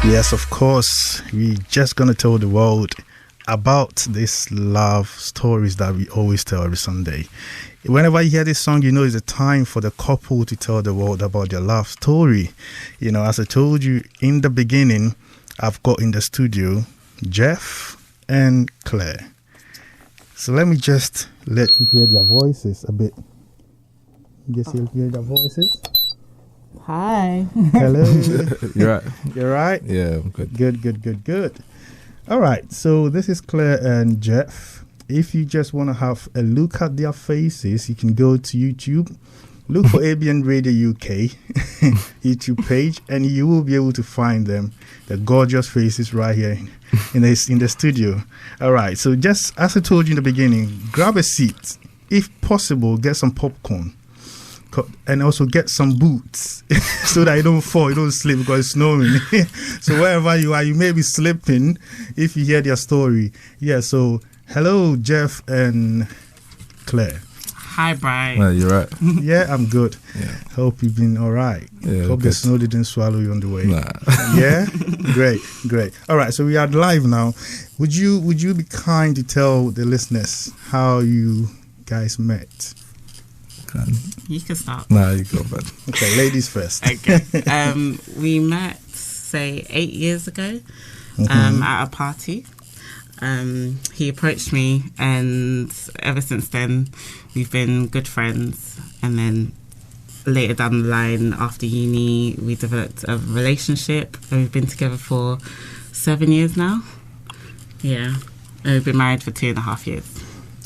Yes, of course. We're just going to tell the world about these love stories that we always tell every Sunday. Whenever you hear this song, you know it's a time for the couple to tell the world about their love story. You know, as I told you in the beginning, I've got in the studio Jeff and Claire. So let me just let you hear their voices a bit. Just hear their voices. Hi. Hello. You're right. You're right? Yeah, I'm good. Good. All right. So this is Claire and Jeff. If you just want to have a look at their faces, you can go to YouTube. Look for ABN Radio UK YouTube page, and you will be able to find them. The gorgeous faces right here in the studio. All right. So just as I told you in the beginning, grab a seat. If possible, get some popcorn. And also get some boots so that you don't fall, you don't slip because it's snowing. So wherever you are, you may be slipping if you hear their story. Yeah, so hello, Jeff and Claire. Hi, Brian. No, you're right. Yeah, I'm good. Yeah. Hope you've been all right. Yeah, Hope good. the snow didn't swallow you on the way. Nah. Yeah? Great. All right, so we are live now. Would you be kind to tell the listeners how you guys met? You can start. Nah, you go, man. Okay, ladies first. Okay. We met, say, 8 years ago at a party. He approached me, and ever since then, we've been good friends. And then later down the line, after uni, we developed a relationship, and we've been together for 7 years now. Yeah. And we've been married for 2.5 years.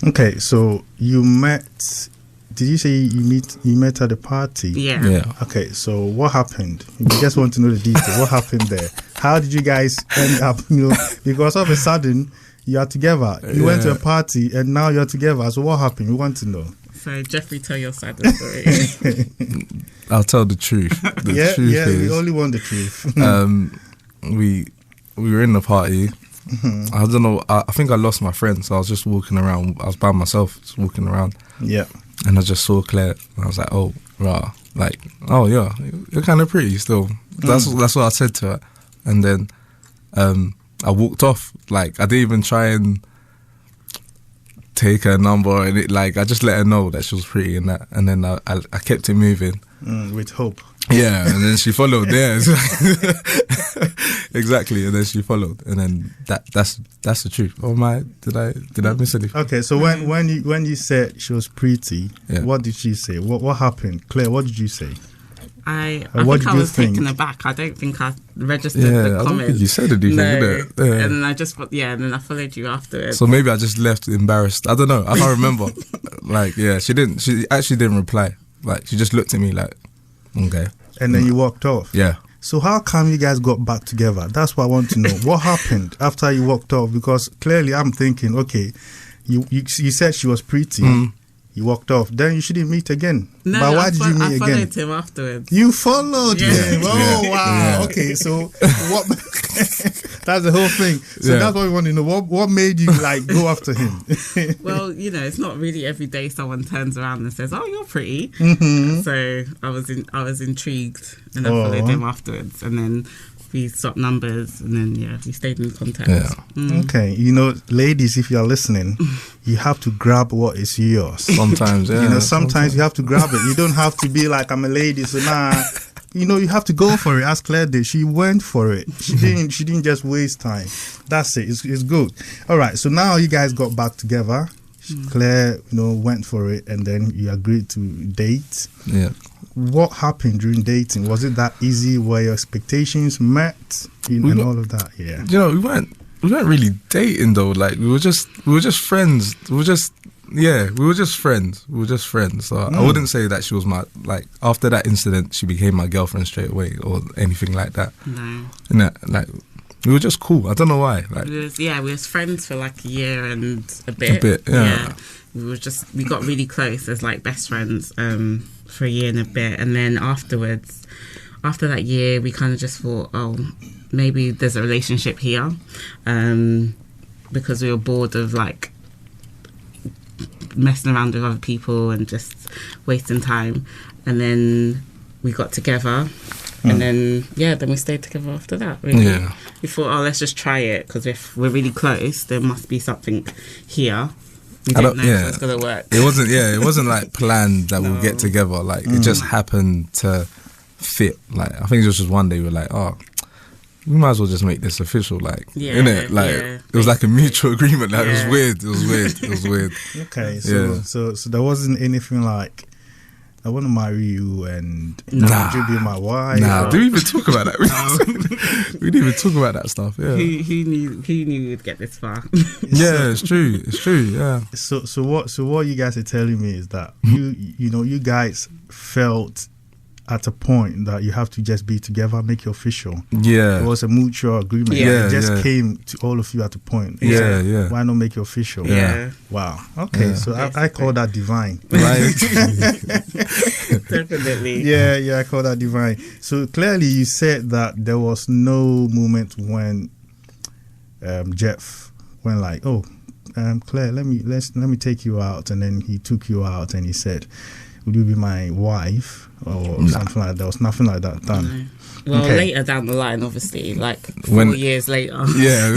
Okay, so you met... Did you say you met at the party? Yeah. Okay, so what happened? We just want to know the detail. What happened there? How did you guys end up, because all of a sudden you are together. You went to a party and now you're together. So what happened? We want to know. So, Jeffrey, tell your side of the story. I'll tell the truth. The truth is, we only want the truth. we were in the party. I don't know. I think I lost my friend, so I was just walking around. I was by myself, just walking around. Yeah. And I just saw Claire, and I was like, "Oh, rah!" Like, "Oh yeah, you're kind of pretty still." That's what I said to her, and then I walked off. Like, I didn't even try and take her number, and I just let her know that she was pretty and that, and then I kept it moving with hope. Yeah, and then she followed. Yeah, exactly. And then she followed, and then that's the truth. Oh my! Did I miss anything? Okay, so when you said she was pretty, what did she say? What happened, Claire? What did you say? I think I was taken aback. I don't think I registered the comment. I don't think you said anything. No. And then and then I followed you afterwards. So maybe I just left embarrassed. I don't know. I can't remember. She actually didn't reply. Like, she just looked at me like, okay. And then you walked off? Yeah. So how come you guys got back together? That's what I want to know. What happened after you walked off? Because clearly I'm thinking, okay, you said she was pretty. You walked off. Then you shouldn't meet again. No, but why did you meet again? I followed him afterwards. You followed him? Oh, yeah. wow. Yeah. Okay, so what? That's the whole thing. So that's what we want to know. What made you go after him? Well, it's not really every day someone turns around and says, "Oh, you're pretty." So I was intrigued, and I followed him afterwards, and then we swapped numbers, and then we stayed in contact. Yeah. Okay, ladies, if you are listening, you have to grab what is yours. Sometimes, sometimes you have to grab it. You don't have to be like, I'm a lady, so nah. You have to go for it. As Claire did, she went for it. She didn't just waste time. That's it. It's good. All right. So now you guys got back together. Claire, went for it, and then you agreed to date. Yeah. What happened during dating? Was it that easy? Were your expectations met? And all of that? Yeah. We weren't really dating though. Like, we were just friends. We were just friends. So I wouldn't say that she was my, after that incident, she became my girlfriend straight away or anything like that. No. We were just cool. I don't know why. We was friends for a year and a bit. We got really close as best friends for a year and a bit, and then after that year, we kind of just thought, oh, maybe there's a relationship here, because we were bored of messing around with other people and just wasting time. And then we got together, And then we stayed together after that. Really. Yeah. We thought, let's just try it, because if we're really close, there must be something here. We didn't know if it was gonna work. It wasn't like planned that we'll get together. Like it just happened to fit. Like I think it was just one day we were like, we might as well just make this official, like, innit? Like it was like a mutual agreement. Like it was weird. Okay, so there wasn't anything like, I want to marry you and would you be my wife? Nah, do we even talk about that? We didn't even talk about that stuff. Yeah. Who knew we'd get this far? Yeah, it's true. Yeah. So what you guys are telling me is that you guys felt at a point that you have to just be together, make it official. Yeah. It was a mutual agreement. Yeah. It just came to all of you at a point. Yeah. Why not make it official? Yeah. Wow. Okay. So I call that divine. Right. Definitely. Yeah, I call that divine. So clearly you said that there was no moment when Jeff went like, Claire, let me take you out, and then he took you out and he said, would you be my wife or something like that? There was nothing like that done. No. Well, later down the line, obviously, like 4 years later. Yeah.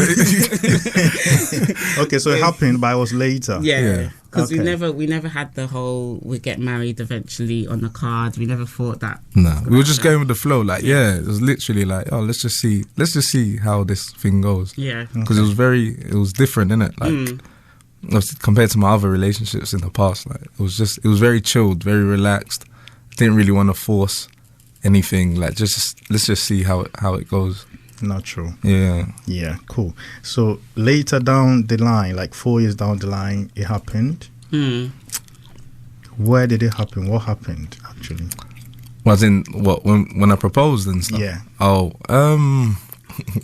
Okay, so it happened, but it was later. Yeah. Because we never had the whole we get married eventually on the cards. We never thought that. No, we were just going with the flow. Like, it was literally like, let's just see how this thing goes. Yeah. Because it was different, innit? Like. Compared to my other relationships in the past, like it was very chilled, very relaxed. Didn't really want to force anything. Like let's just see how it goes. Natural. Yeah, cool. So later down the line, like 4 years down the line, it happened. Where did it happen? What happened actually? Was in what when I proposed and stuff. Yeah.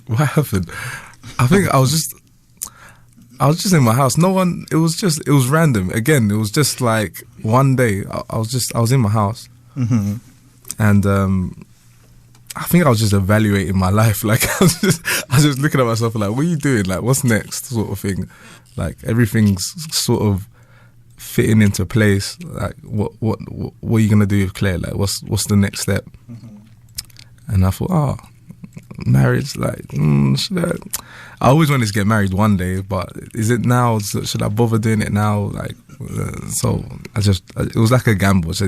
What happened? I think I was just in my house. No one. It was random. Again, it was just like one day. I was in my house, and I think I was just evaluating my life. Like I was just looking at myself like, what are you doing? Like, what's next? Sort of thing. Like everything's sort of fitting into place. Like what are you gonna do with Claire? Like what's the next step? And I thought, marriage, like, should I always wanted to get married one day, but is it now? Should I bother doing it now? Like, so it was like a gamble. So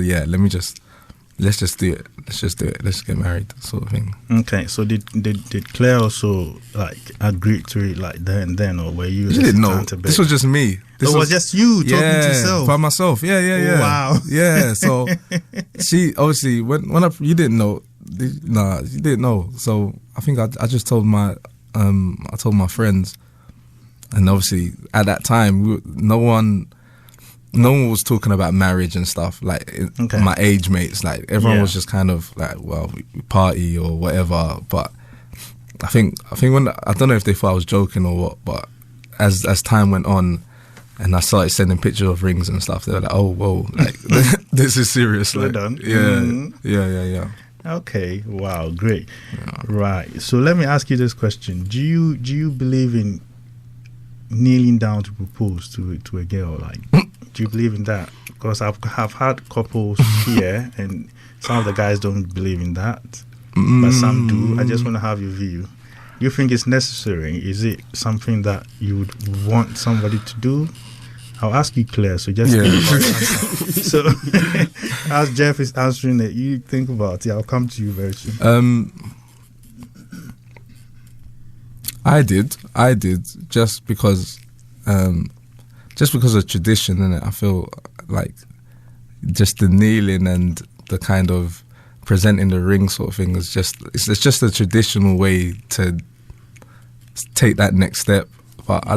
let's just do it. Let's get married, sort of thing. Okay, so did Claire also like agree to it like then, or were you? She didn't know. This was just me. This was just you talking to yourself by myself. Yeah. Wow. Yeah. So she obviously you didn't know. Nah, you didn't know. So I think I just told my friends, and obviously at that time no one was talking about marriage and stuff. Like my age mates, like everyone was just kind of like, well, we party or whatever. But I think when I don't know if they thought I was joking or what, but as time went on, and I started sending pictures of rings and stuff, they were like, oh, whoa, like this is serious. Like, done. Yeah. Okay, wow, great. Yeah. Right. So let me ask you this question: Do you believe in kneeling down to propose to a girl? Like, do you believe in that? Because I've had couples here, and some of the guys don't believe in that, but some do. I just want to have your view. Do you think it's necessary? Is it something that you would want somebody to do? I'll ask you, Claire, so just think about it. So, as Jeff is answering it, you think about it. I'll come to you very soon. I did, just because of tradition, and I feel like just the kneeling and the kind of presenting the ring sort of thing is it's just a traditional way to take that next step. But I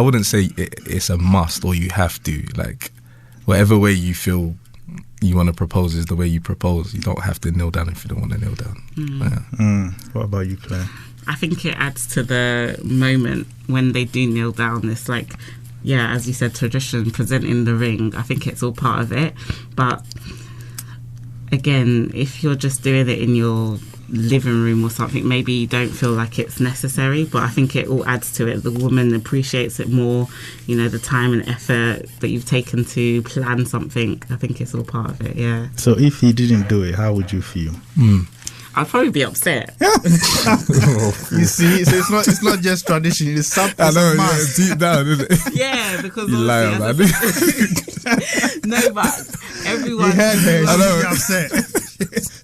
wouldn't say it's a must or you have to. Like, whatever way you feel you want to propose is the way you propose. You don't have to kneel down if you don't want to kneel down. Yeah. What about you, Claire? I think it adds to the moment when they do kneel down. It's like, as you said, tradition, presenting the ring. I think it's all part of it. But again, if you're just doing it in your living room or something, maybe you don't feel like it's necessary, but I think it all adds to it. The woman appreciates it more, you know, the time and effort that you've taken to plan something. I think it's all part of it. Yeah. So if he didn't do it, how would you feel? I'd probably be upset. You see, so it's not just tradition. It's something. I know, yeah, deep down, isn't it? Yeah, because You lie about it. no, but everyone. You heard her. I know. She's upset.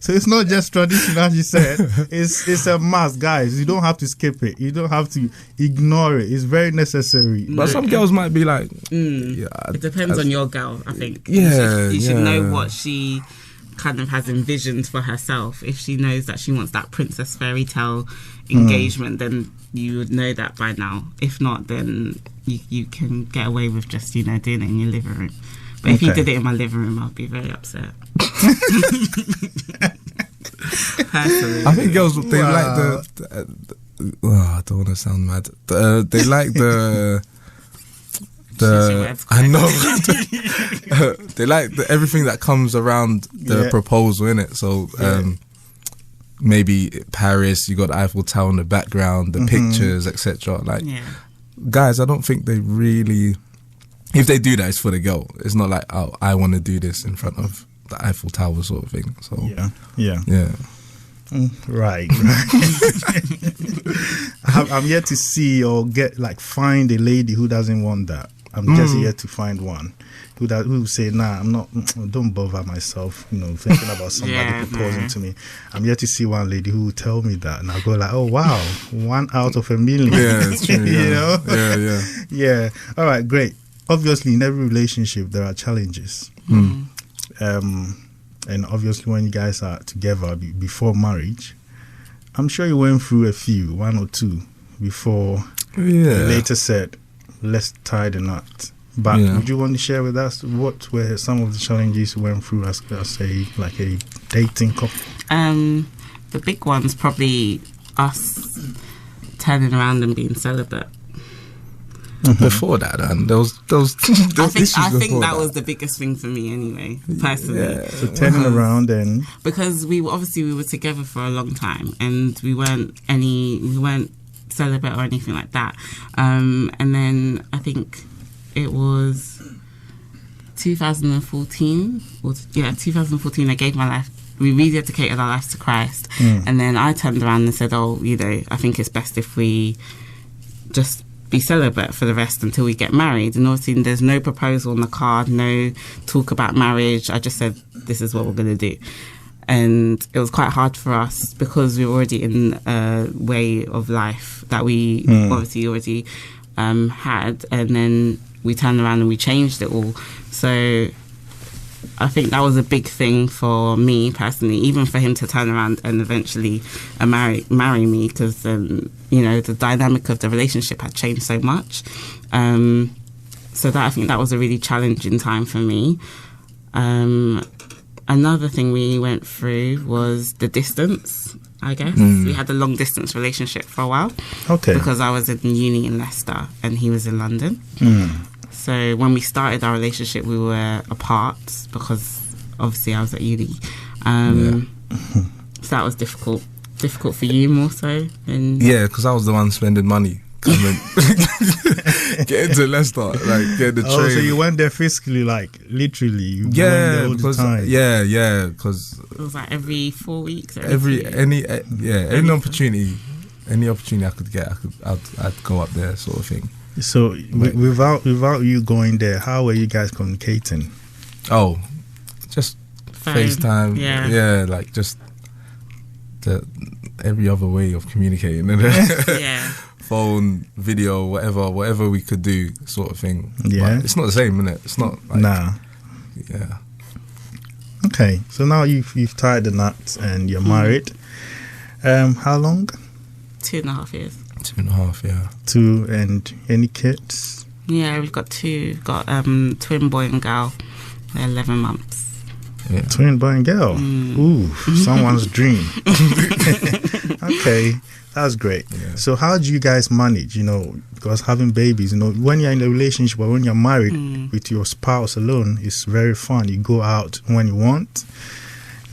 So it's not just tradition, as you said. It's a must, guys. You don't have to skip it. You don't have to ignore it. It's very necessary. But some girls might be like, It depends on your girl, I think. Yeah, you should know yeah. what she kind of has envisioned for herself. If she knows that she wants that princess fairy tale engagement, then you would know that by now. If not, then you can get away with just, you know, doing it in your living room. But if you did it in my living room, I'd be very upset. Personally. I think girls, they like the I don't want to sound mad. They like the I know. They like everything that comes around the proposal, innit? So maybe Paris, you got the Eiffel Tower in the background, the pictures, etc. Like, guys, I don't think they really. If they do that, it's for the girl. It's not like, oh, I want to do this in front of the Eiffel Tower sort of thing. So yeah. Right. I'm yet to see or find a lady who doesn't want that. I'm just yet to find one who say, nah, I'm not. Don't bother myself. You know, thinking about somebody proposing to me. I'm yet to see one lady who will tell me that, and I'll go like, oh wow, 1 out of a million. Yeah, it's true. You know. Yeah. All right, great. Obviously, in every relationship, there are challenges. And obviously, when you guys are together before marriage, I'm sure you went through a few, 1 or 2, before you later said, let's tie the knot. But would you want to share with us what were some of the challenges you went through as a dating couple? The big one's probably us turning around and being celibate. Before that, and there was I think that was the biggest thing for me anyway, personally. Yeah. So turning around and because we were together for a long time, and we weren't celibate or anything like that. And then I think it was 2014. 2014. I gave my life. We rededicated our lives to Christ, and then I turned around and said, "Oh, you know, I think it's best if we just be celibate for the rest until we get married." And obviously there's no proposal on the card, no talk about marriage. I just said, this is what we're going to do. And it was quite hard for us because we were already in a way of life that we obviously already had, and then we turned around and we changed it all. So I think that was a big thing for me personally, even for him to turn around and eventually marry me, because you know, the dynamic of the relationship had changed so much. So that, I think that was a really challenging time for me. Another thing we went through was the distance, I guess. We had a long distance relationship for a while. Okay. Because I was in uni in Leicester and he was in London. So when we started our relationship, we were apart because obviously I was at uni. So that was difficult. Difficult for you more so? Yeah, because I was the one spending money. Coming, get into Leicester, like get the train. Oh, so you went there physically, like literally? You went there all the time. Because it was like every 4 weeks. Any opportunity I could get, I'd go up there, sort of thing. So without you going there, how were you guys communicating? Oh, just phone. FaceTime. Yeah, like just every other way of communicating. Yeah. Phone, video, whatever we could do, sort of thing. Yeah. But it's not the same, innit? It's not like... Nah. Yeah. Okay, so now you've tied the knot and you're married. How long? 2.5 years. 2.5, yeah. 2, and any kids? Yeah, we've got 2. Got twin boy and girl. They're 11 months. Yeah. Twin boy and girl. Ooh, someone's dream. Okay, that's great. Yeah. So how do you guys manage, you know, because having babies, you know, when you're in a relationship or when you're married with your spouse alone, it's very fun. You go out when you want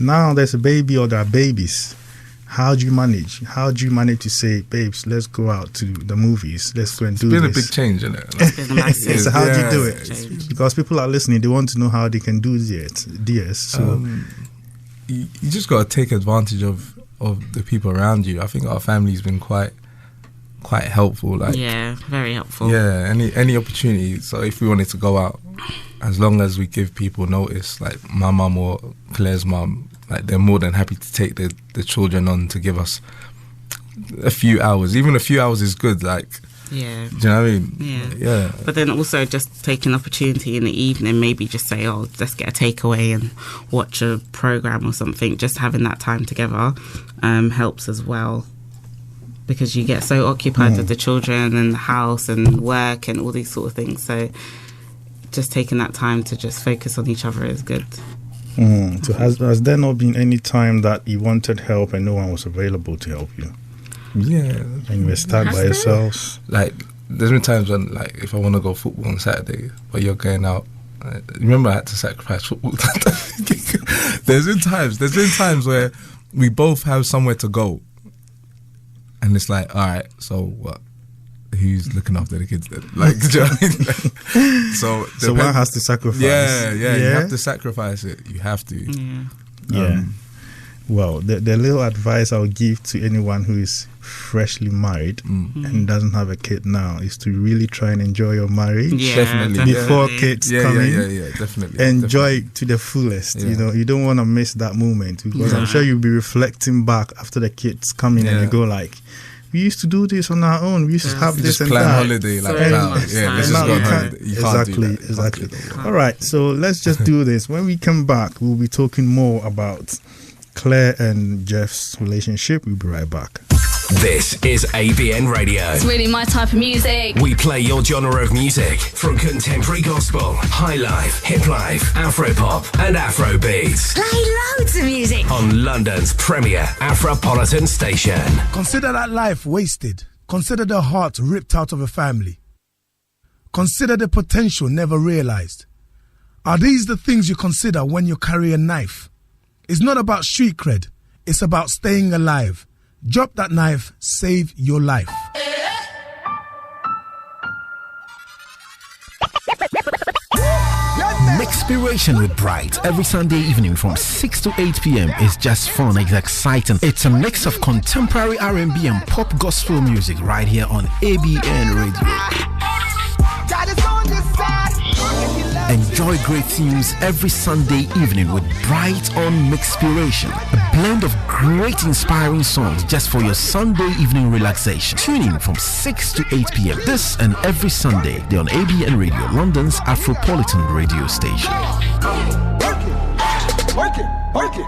Now there's a baby or there are babies. How do you manage? How do you manage to say, babes, let's go out to the movies. Let's go and do this. It's been a big change, isn't it? It's been a massive So how do you do it? change. Because people are listening, they want to know how they can do this. So You just got to take advantage of the people around you. I think our family's been quite helpful. Like, Yeah, very helpful. yeah, any opportunity. So if we wanted to go out, as long as we give people notice, like my mum or Claire's mum, like they're more than happy to take the children on to give us a few hours. Even a few hours is good. Like, Yeah. do you know what I mean? Yeah. Yeah. But then also just take an opportunity in the evening, maybe just say, oh, let's get a takeaway and watch a program or something. Just having that time together helps as well, because you get so occupied with the children and the house and work and all these sort of things. So just taking that time to just focus on each other is good. So has there not been any time that you wanted help and no one was available to help you? Yeah. And you were stuck by yourselves? Like, there's been times when, like, if I want to go football on Saturday, but you're going out. Remember, I had to sacrifice football. There's been times where we both have somewhere to go, and it's like, all right, so what? Who's looking after the kids then? Like, do you know what I mean? So one has to sacrifice. Yeah, you have to sacrifice it. You have to. Yeah. Well, the little advice I'll give to anyone who is freshly married and doesn't have a kid now is to really try and enjoy your marriage. Yeah, Definitely. Before kids come in. Yeah, definitely. Enjoy it to the fullest. Yeah. You know, you don't want to miss that moment, because I'm sure you'll be reflecting back after the kids come in and you go like, we used to do this on our own. We used to have this Just and plan that. holiday like So now. much Yeah, time. let's And just now go you on can't- holiday. You can't do that. Exactly. All right, so let's just do this. When we come back, we'll be talking more about Claire and Jeff's relationship. We'll be right back. This is ABN Radio. It's really my type of music. We play your genre of music, from contemporary gospel, high life, hip life, Afropop and Afro beats, Play loads of music. on London's premier Afropolitan station. Consider that life wasted. Consider the heart ripped out of a family. Consider the potential never realized. Are these the things you consider when you carry a knife? It's not about street cred. It's about staying alive. Drop that knife, save your life. MIXPIRATION with Bright every Sunday evening from 6 to 8 p.m. is just fun. It's exciting. It's a mix of contemporary R&B and pop gospel music right here on ABN Radio. Enjoy great tunes every Sunday evening with Bright on MIXPIRATION. A blend of great inspiring songs just for your Sunday evening relaxation. Tune in from 6 to 8 p.m. This and every Sunday, they're on ABN Radio, London's Afropolitan radio station. Work it.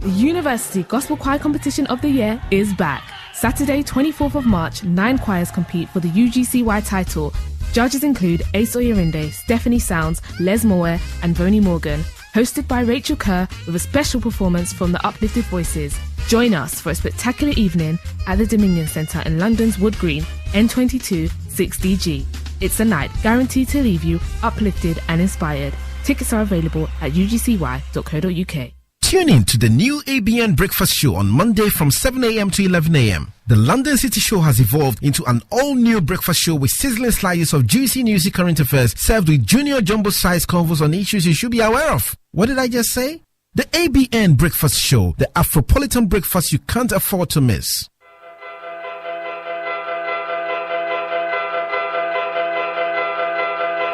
The University Gospel Choir Competition of the Year is back. Saturday, 24th of March, 9 choirs compete for the UGCY title. Judges include Ace Oyerinde, Stephanie Sounds, Les Moore and Voni Morgan. Hosted by Rachel Kerr with a special performance from the Uplifted Voices. Join us for a spectacular evening at the Dominion Centre in London's Wood Green, N22 6DG. It's a night guaranteed to leave you uplifted and inspired. Tickets are available at ugcy.co.uk. Tune in to the new ABN Breakfast Show on Monday from 7 a.m. to 11 a.m. The London City Show has evolved into an all-new breakfast show with sizzling slices of juicy news and current affairs served with junior jumbo-sized convos on issues you should be aware of. What did I just say? The ABN Breakfast Show, the Afropolitan breakfast you can't afford to miss.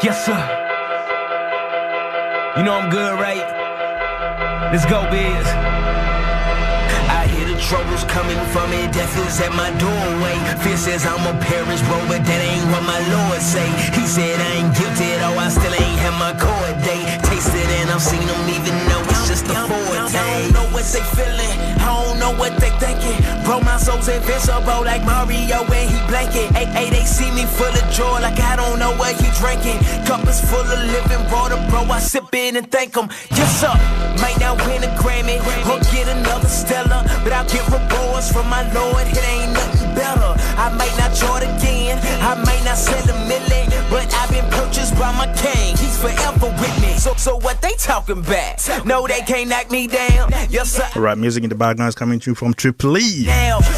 Yes, sir. You know I'm good, right? Let's go, Biz. I hear the troubles coming from it, death is at my doorway. Fear says I'm a perish, bro, but that ain't what my Lord say. He said I ain't guilty, though I still ain't had my court date. Tasted and I've seen them even though it's just a forte. I don't know what they feeling, I don't know what they thinking. Bro, my soul's invincible like Mario when he blanket. Ay, they see me full of joy like I don't know what he drinking. Cup is full of living water, bro, I sip it and thank him. Yes, sir, might not win a Grammy or get another Stella, but I'll get rewards from my Lord, it ain't nothing better. I might not chart again, I may not sell a million, but I've been purchased by my king. He's forever with me. So what they talking about? No, they can't knock me down. Yes, sir. All right, music in the background is coming through from Triple E,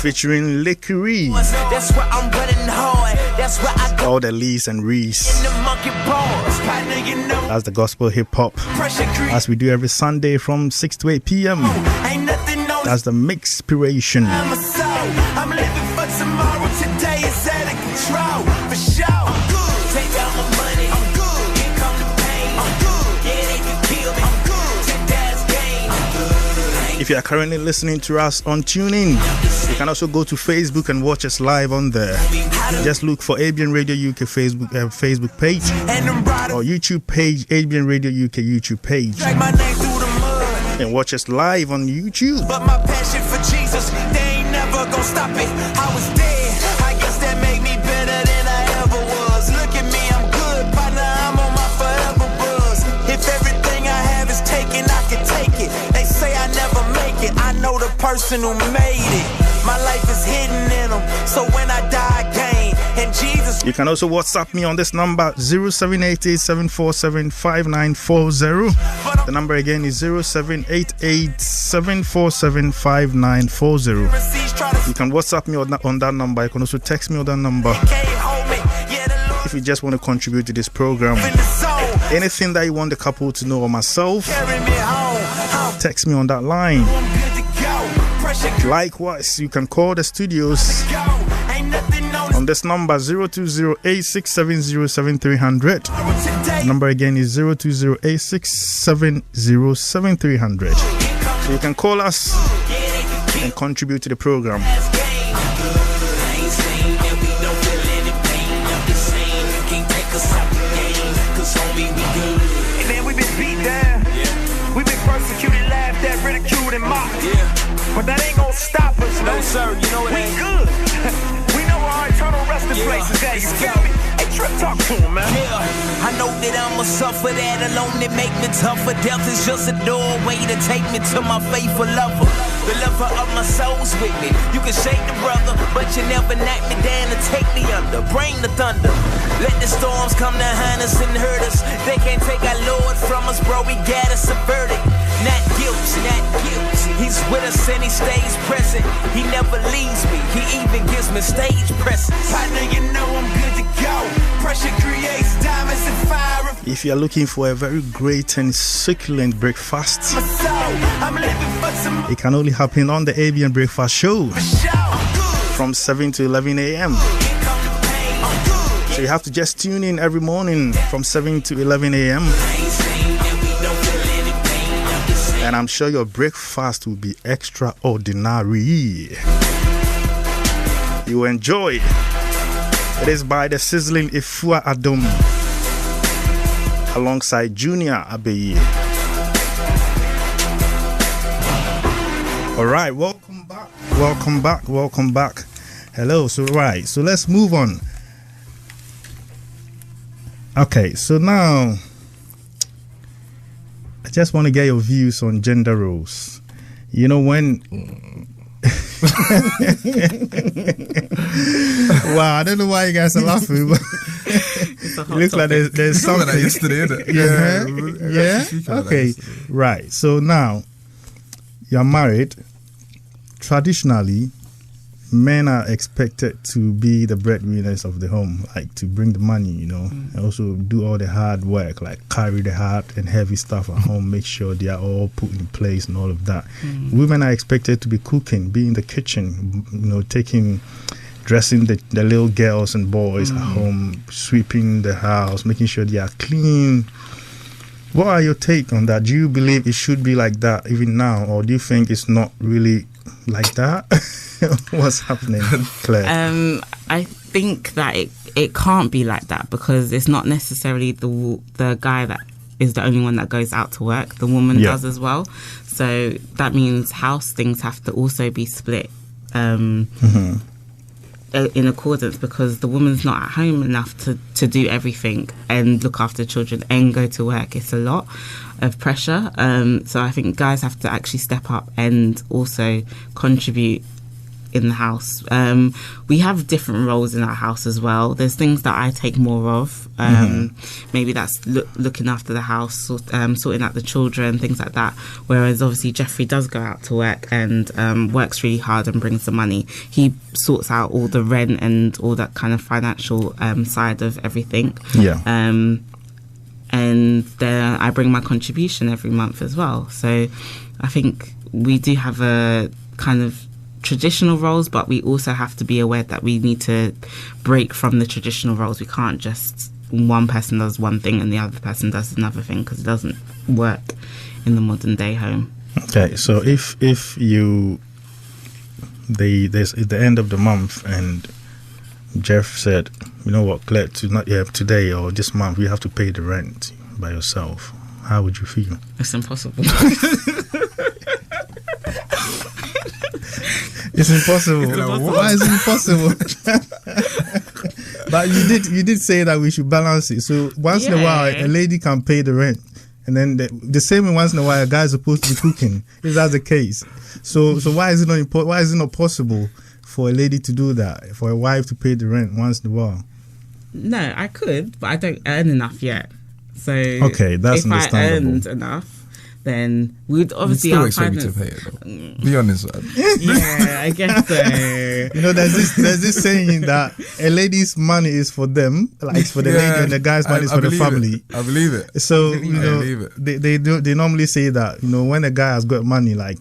featuring Lickery. That's why I'm running hard. That's why I go All the Lees and Reese. in the monkey bars. Partner, you know. That's the gospel hip hop, Pressure creep. as we do every Sunday from 6 to 8 p.m. Ain't nothing on That's the MIXPIRATION. I'm a soul. I'm living for tomorrow. Today is out of control. For sure. I'm good. Take out my money. I'm good. Here come the pain. I'm good. Yeah, they can kill me. I'm good. Take that's game. I'm good. If you are currently listening to us on TuneIn, you can also go to Facebook and watch us live on there. Just look for ABN Radio UK Facebook page And them riders or YouTube page, ABN Radio UK YouTube page, drag my name through the mud. and watch us live on YouTube. But my passion for Jesus, they ain't never gonna stop it. I was dead. I guess that made me better than I ever was. Look at me, I'm good, partner. I'm on my forever buzz. If everything I have is taken, I can take it. They say I never make it. I know the person who made it. My life is hidden in them. So when I die, I gain. And Jesus. You can also WhatsApp me on this number 0788-747-5940. The number again is 0788-747-5940. You can WhatsApp me on that number. You can also text me on that number if you just want to contribute to this program. Anything that you want the couple to know or myself, text me on that line. Likewise, you can call the studios on this number 020-8670-7300. The number again is 020-8670-7300. So you can call us and contribute to the program. And then we've been beat down. We've been persecuted, laughed at, ridiculed, and mocked. But that ain't gonna stop us. No, sir. You know it ain't. We good. We know where our eternal resting place is at. You feel me? Hey, Trip, talk to him, man. I know that I'ma suffer that alone that make me tougher. Death is just a doorway to take me to my faithful lover. The lover of my soul's with me. You can shake the brother, but you never knock me down and take me under. Bring the thunder. Let the storms come behind us and hurt us. They can't take our Lord from us, bro. We got us a verdict. Not guilt, not guilt. He's with us and he stays present. He never leaves me. He even gives me stage presence. I know you know I'm good to go. Pressure creates diamonds and fire. If you are looking for a very great and succulent breakfast, I'm living for some. it can only happen on the ABN Breakfast Show from 7 to 11 a.m. So you have to just tune in every morning from 7 to 11 a.m. And I'm sure your breakfast will be extraordinary. You enjoy. It is by the sizzling Ifua Adom alongside Junior Abeye. All right, welcome back. Hello. So let's move on. Okay, so now I just want to get your views on gender roles. You know, when wow, I don't know why you guys are laughing, but it looks like there's something that yesterday, isn't it? Yeah. Okay, right. So now you're married. Traditionally, men are expected to be the breadwinners of the home, like to bring the money, you know, and also do all the hard work, like carry the hard and heavy stuff at home, make sure they are all put in place and all of that. Women are expected to be cooking, be in the kitchen, you know, dressing the little girls and boys at home, sweeping the house, making sure they are clean. What are your take on that? Do you believe it should be like that even now, or do you think it's not really like that? What's happening, Claire? I think that it can't be like that, because it's not necessarily the guy that is the only one that goes out to work. The woman does as well. So that means house things have to also be split in accordance, because the woman's not at home enough to do everything and look after children and go to work. It's a lot of pressure. So I think guys have to actually step up and also contribute in the house. We have different roles in our house as well. There's things that I take more of. Maybe that's looking after the house, sorting out the children, things like that. Whereas obviously Jeffrey does go out to work and works really hard and brings the money. He sorts out all the rent and all that kind of financial side of everything. Yeah. And then I bring my contribution every month as well. So I think we do have a kind of traditional roles, but we also have to be aware that we need to break from the traditional roles. We can't just one person does one thing and the other person does another thing, because it doesn't work in the modern day home. Okay, so if you there's at the end of the month and Jeff said, you know what, Claire, today or this month you have to pay the rent by yourself, how would you feel? It's impossible. It's impossible. Why is it impossible? But you did say that we should balance it. So once in a while, a lady can pay the rent, and then the same way once in a while, a guy is supposed to be cooking. Is that the case? So why is it not why is it not possible for a lady to do that, for a wife to pay the rent once in a while? No, I could, but I don't earn enough yet. So okay, that's if understandable. I earned enough, then we'd obviously still expect me to pay it, though. Be honest. Yeah, I guess so. There's this saying that a lady's money is for them, like it's for the lady, and the guy's money is for the family. I believe it. So they normally say that, when a guy has got money, like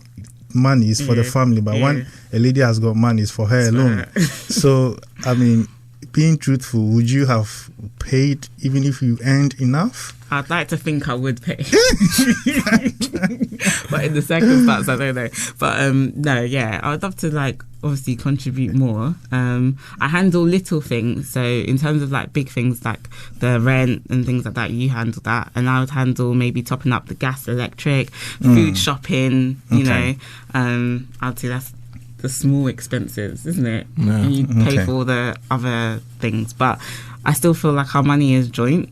money is for the family, but when a lady has got money, it's for her alone. So I mean, being truthful, would you have paid even if you earned enough? I'd like to think I would pay. But in the circumstance, I don't know. But no, I would love to obviously contribute more. I handle little things. So in terms of like big things like the rent and things like that, you handle that. And I would handle maybe topping up the gas, electric, food shopping, you know. I'd say that's the small expenses, isn't it? Yeah. And you pay for all the other things. But I still feel like our money is joint.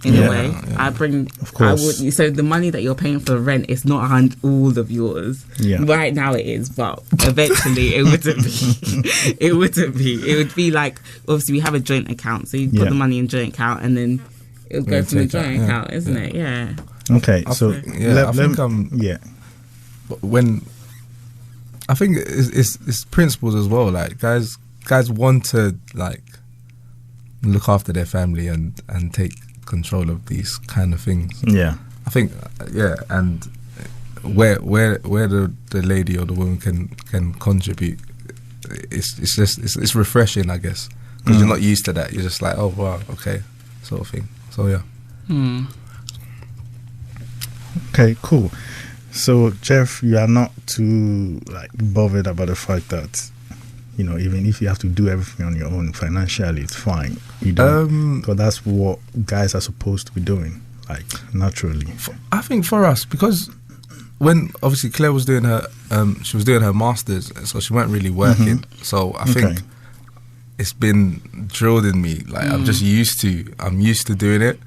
In a way, I bring. Of course. So the money that you're paying for rent is not all of yours. Yeah. Right now it is, but eventually it wouldn't be. It wouldn't be. It would be like, obviously we have a joint account, so you put the money in joint account, and then it'll go from the joint account, isn't it? Yeah. Okay. So when I think it's principles as well. Like guys want to like look after their family and take control of these kind of things. Yeah, I think and where the lady or the woman can contribute, it's refreshing, I guess, because you're not used to that. You're just like, oh wow, okay, sort of thing. So yeah. Okay, cool. So Jeff, you are not too bothered about the fact that, even if you have to do everything on your own financially, it's fine. You don't, because that's what guys are supposed to be doing, naturally. I think for us, because when obviously Claire was doing her, she was doing her masters, so she weren't really working. So I think it's been drilled in me. I'm used to doing it.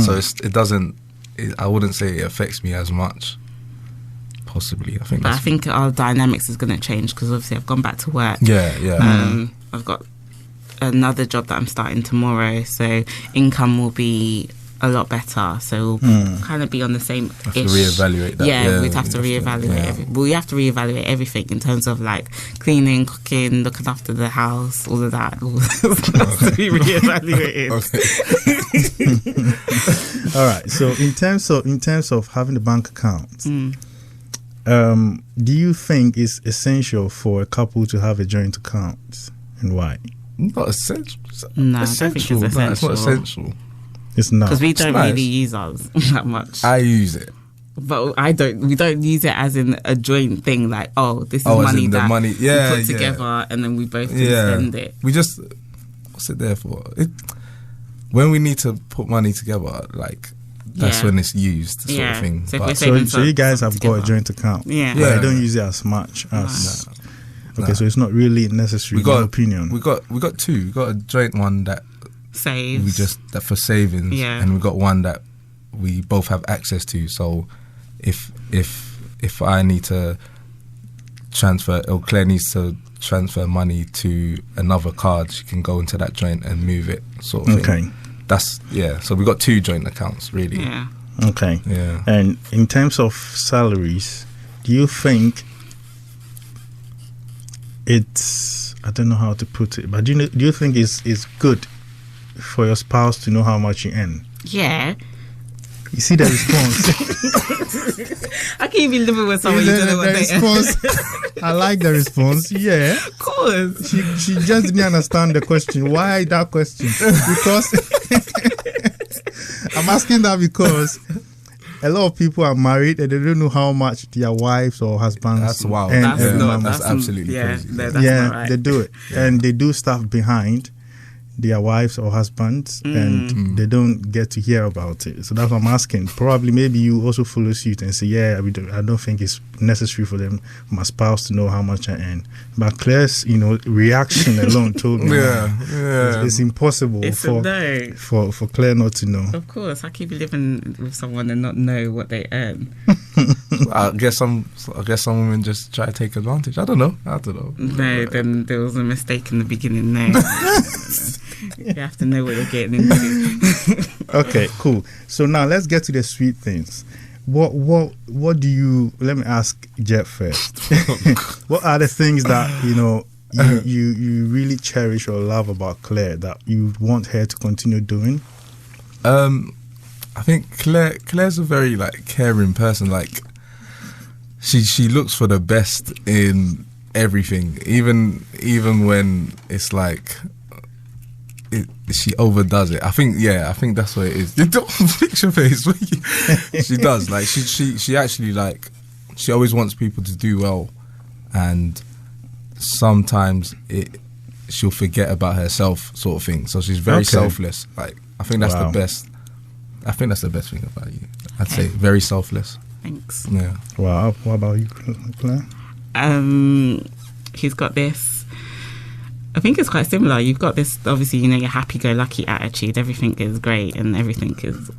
So it doesn't. I wouldn't say it affects me as much. Possibly, I think our dynamics is going to change, because obviously I've gone back to work. I've got another job that I'm starting tomorrow, so income will be a lot better. So we'll kind of be on the same. Have to reevaluate that. We'd have to reevaluate. We have to reevaluate everything in terms of cleaning, cooking, looking after the house, all of that. All has to be reevaluated. All right. So in terms of having a bank account. Do you think it's essential for a couple to have a joint account, and why? Not essential. No, I don't think it's essential. No, it's not essential. It's not, because we don't really use ours that much. I use it, but I don't. We don't use it as in a joint thing. This is money that we put together, and then we both spend it. We just what's it there for? When we need to put money together, that's when it's used, sort of thing. So you guys have got a joint account. Yeah. But I don't use it as much as. No. Okay, so it's not really necessary. In my opinion, we got two. We got a joint one that saves. That for savings. Yeah. And we got one that we both have access to. So if I need to Claire needs to transfer money to another card, she can go into that joint and move it, sort of thing. So we got 2 joint accounts, really. Yeah. Okay. Yeah. And in terms of salaries, do you think it's, I don't know how to put it, but do you think it's good for your spouse to know how much you earn? Yeah. You see the response. I can't even live with someone you don't know what they response. I like the response. Yeah. Of course. She just didn't understand the question. Why that question? Because I'm asking that because a lot of people are married and they don't know how much their wives or husbands. That's wild. earn That's, every month. that's absolutely crazy. That's not right. They do it, and they do stuff behind their wives or husbands, and they don't get to hear about it. So that's what I'm asking. Probably, maybe you also follow suit and say, I don't think it's necessary for my spouse to know how much I earn. But Claire's, reaction alone told me, it's impossible for Claire not to know. Of course, I keep living with someone and not know what they earn. I guess some women just try to take advantage. I don't know. No, then there was a mistake in the beginning. No. You have to know what you're getting into. Okay, cool. So now let's get to the sweet things. What do you? Let me ask Jeff first. What are the things that you really cherish or love about Claire that you want her to continue doing? I think Claire's a very caring person. She looks for the best in everything, even when it's she overdoes it. I think that's what it is. You don't fix your face. She does. She actually she always wants people to do well, and sometimes she'll forget about herself, sort of thing. So she's very selfless. I think that's the best. I think that's the best thing about you. I'd say very selfless. Thanks. Yeah. Wow. What about you, Claire? He's got this. I think it's quite similar. You've got this, obviously, your happy-go-lucky attitude. Everything is great and everything is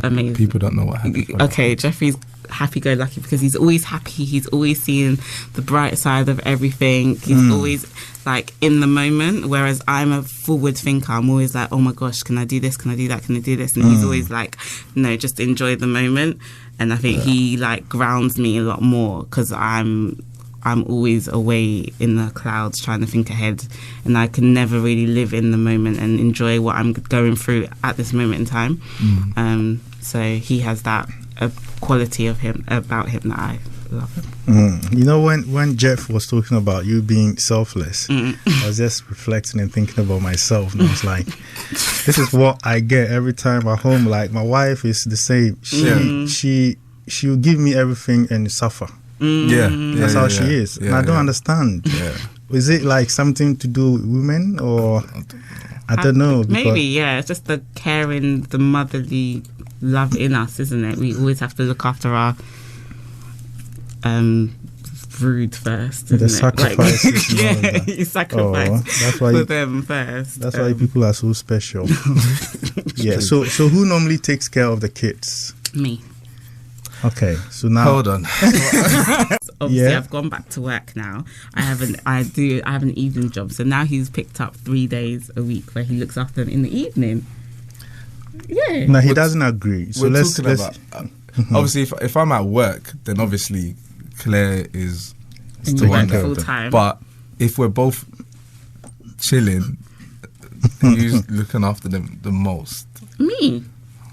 amazing. People don't know what happy-go-lucky. Okay, Jeffrey's happy-go-lucky because he's always happy. He's always seeing the bright side of everything. He's always in the moment. Whereas I'm a forward thinker. I'm always like, oh my gosh, can I do this? Can I do that? Can I do this? And he's always like, no, just enjoy the moment. And I think he grounds me a lot more because I'm always away in the clouds trying to think ahead, and I can never really live in the moment and enjoy what I'm going through at this moment in time. So he has that quality about him that I love. When Jeff was talking about you being selfless, I was just reflecting and thinking about myself, and I was like, this is what I get every time at home. My wife is the same. She'll give me everything and suffer. That's how she is. And I don't understand. Is it something to do with women, or I don't know? Maybe, it's just the caring, the motherly love in us, isn't it? We always have to look after our brood first. The sacrifices. You sacrifice that's why for them first. That's why people are so special. So who normally takes care of the kids? Me. Okay, so now hold on. Obviously, I've gone back to work now. I have an evening job, so now he's picked up 3 days a week where he looks after them in the evening. Yeah. No, he doesn't agree. So let's obviously, if I'm at work, then obviously Claire is the one full time. But if we're both chilling, who's looking after them the most? Me.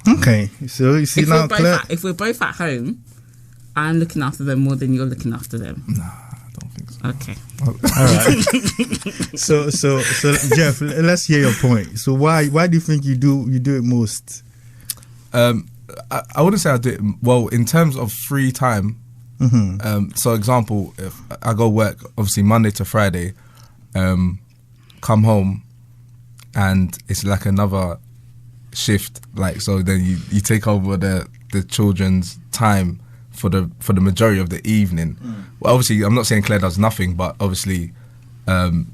Okay, so you see now, Claire. If we're both at home, I'm looking after them more than you're looking after them. Nah, I don't think so. Okay. All right. So Jeff, let's hear your point. So why do you think you do it most? I wouldn't say I do it well in terms of free time. So, example, if I go work, obviously Monday to Friday, come home, and it's another shift, so then you take over the children's time for the majority of the evening. Well, obviously I'm not saying Claire does nothing, but obviously the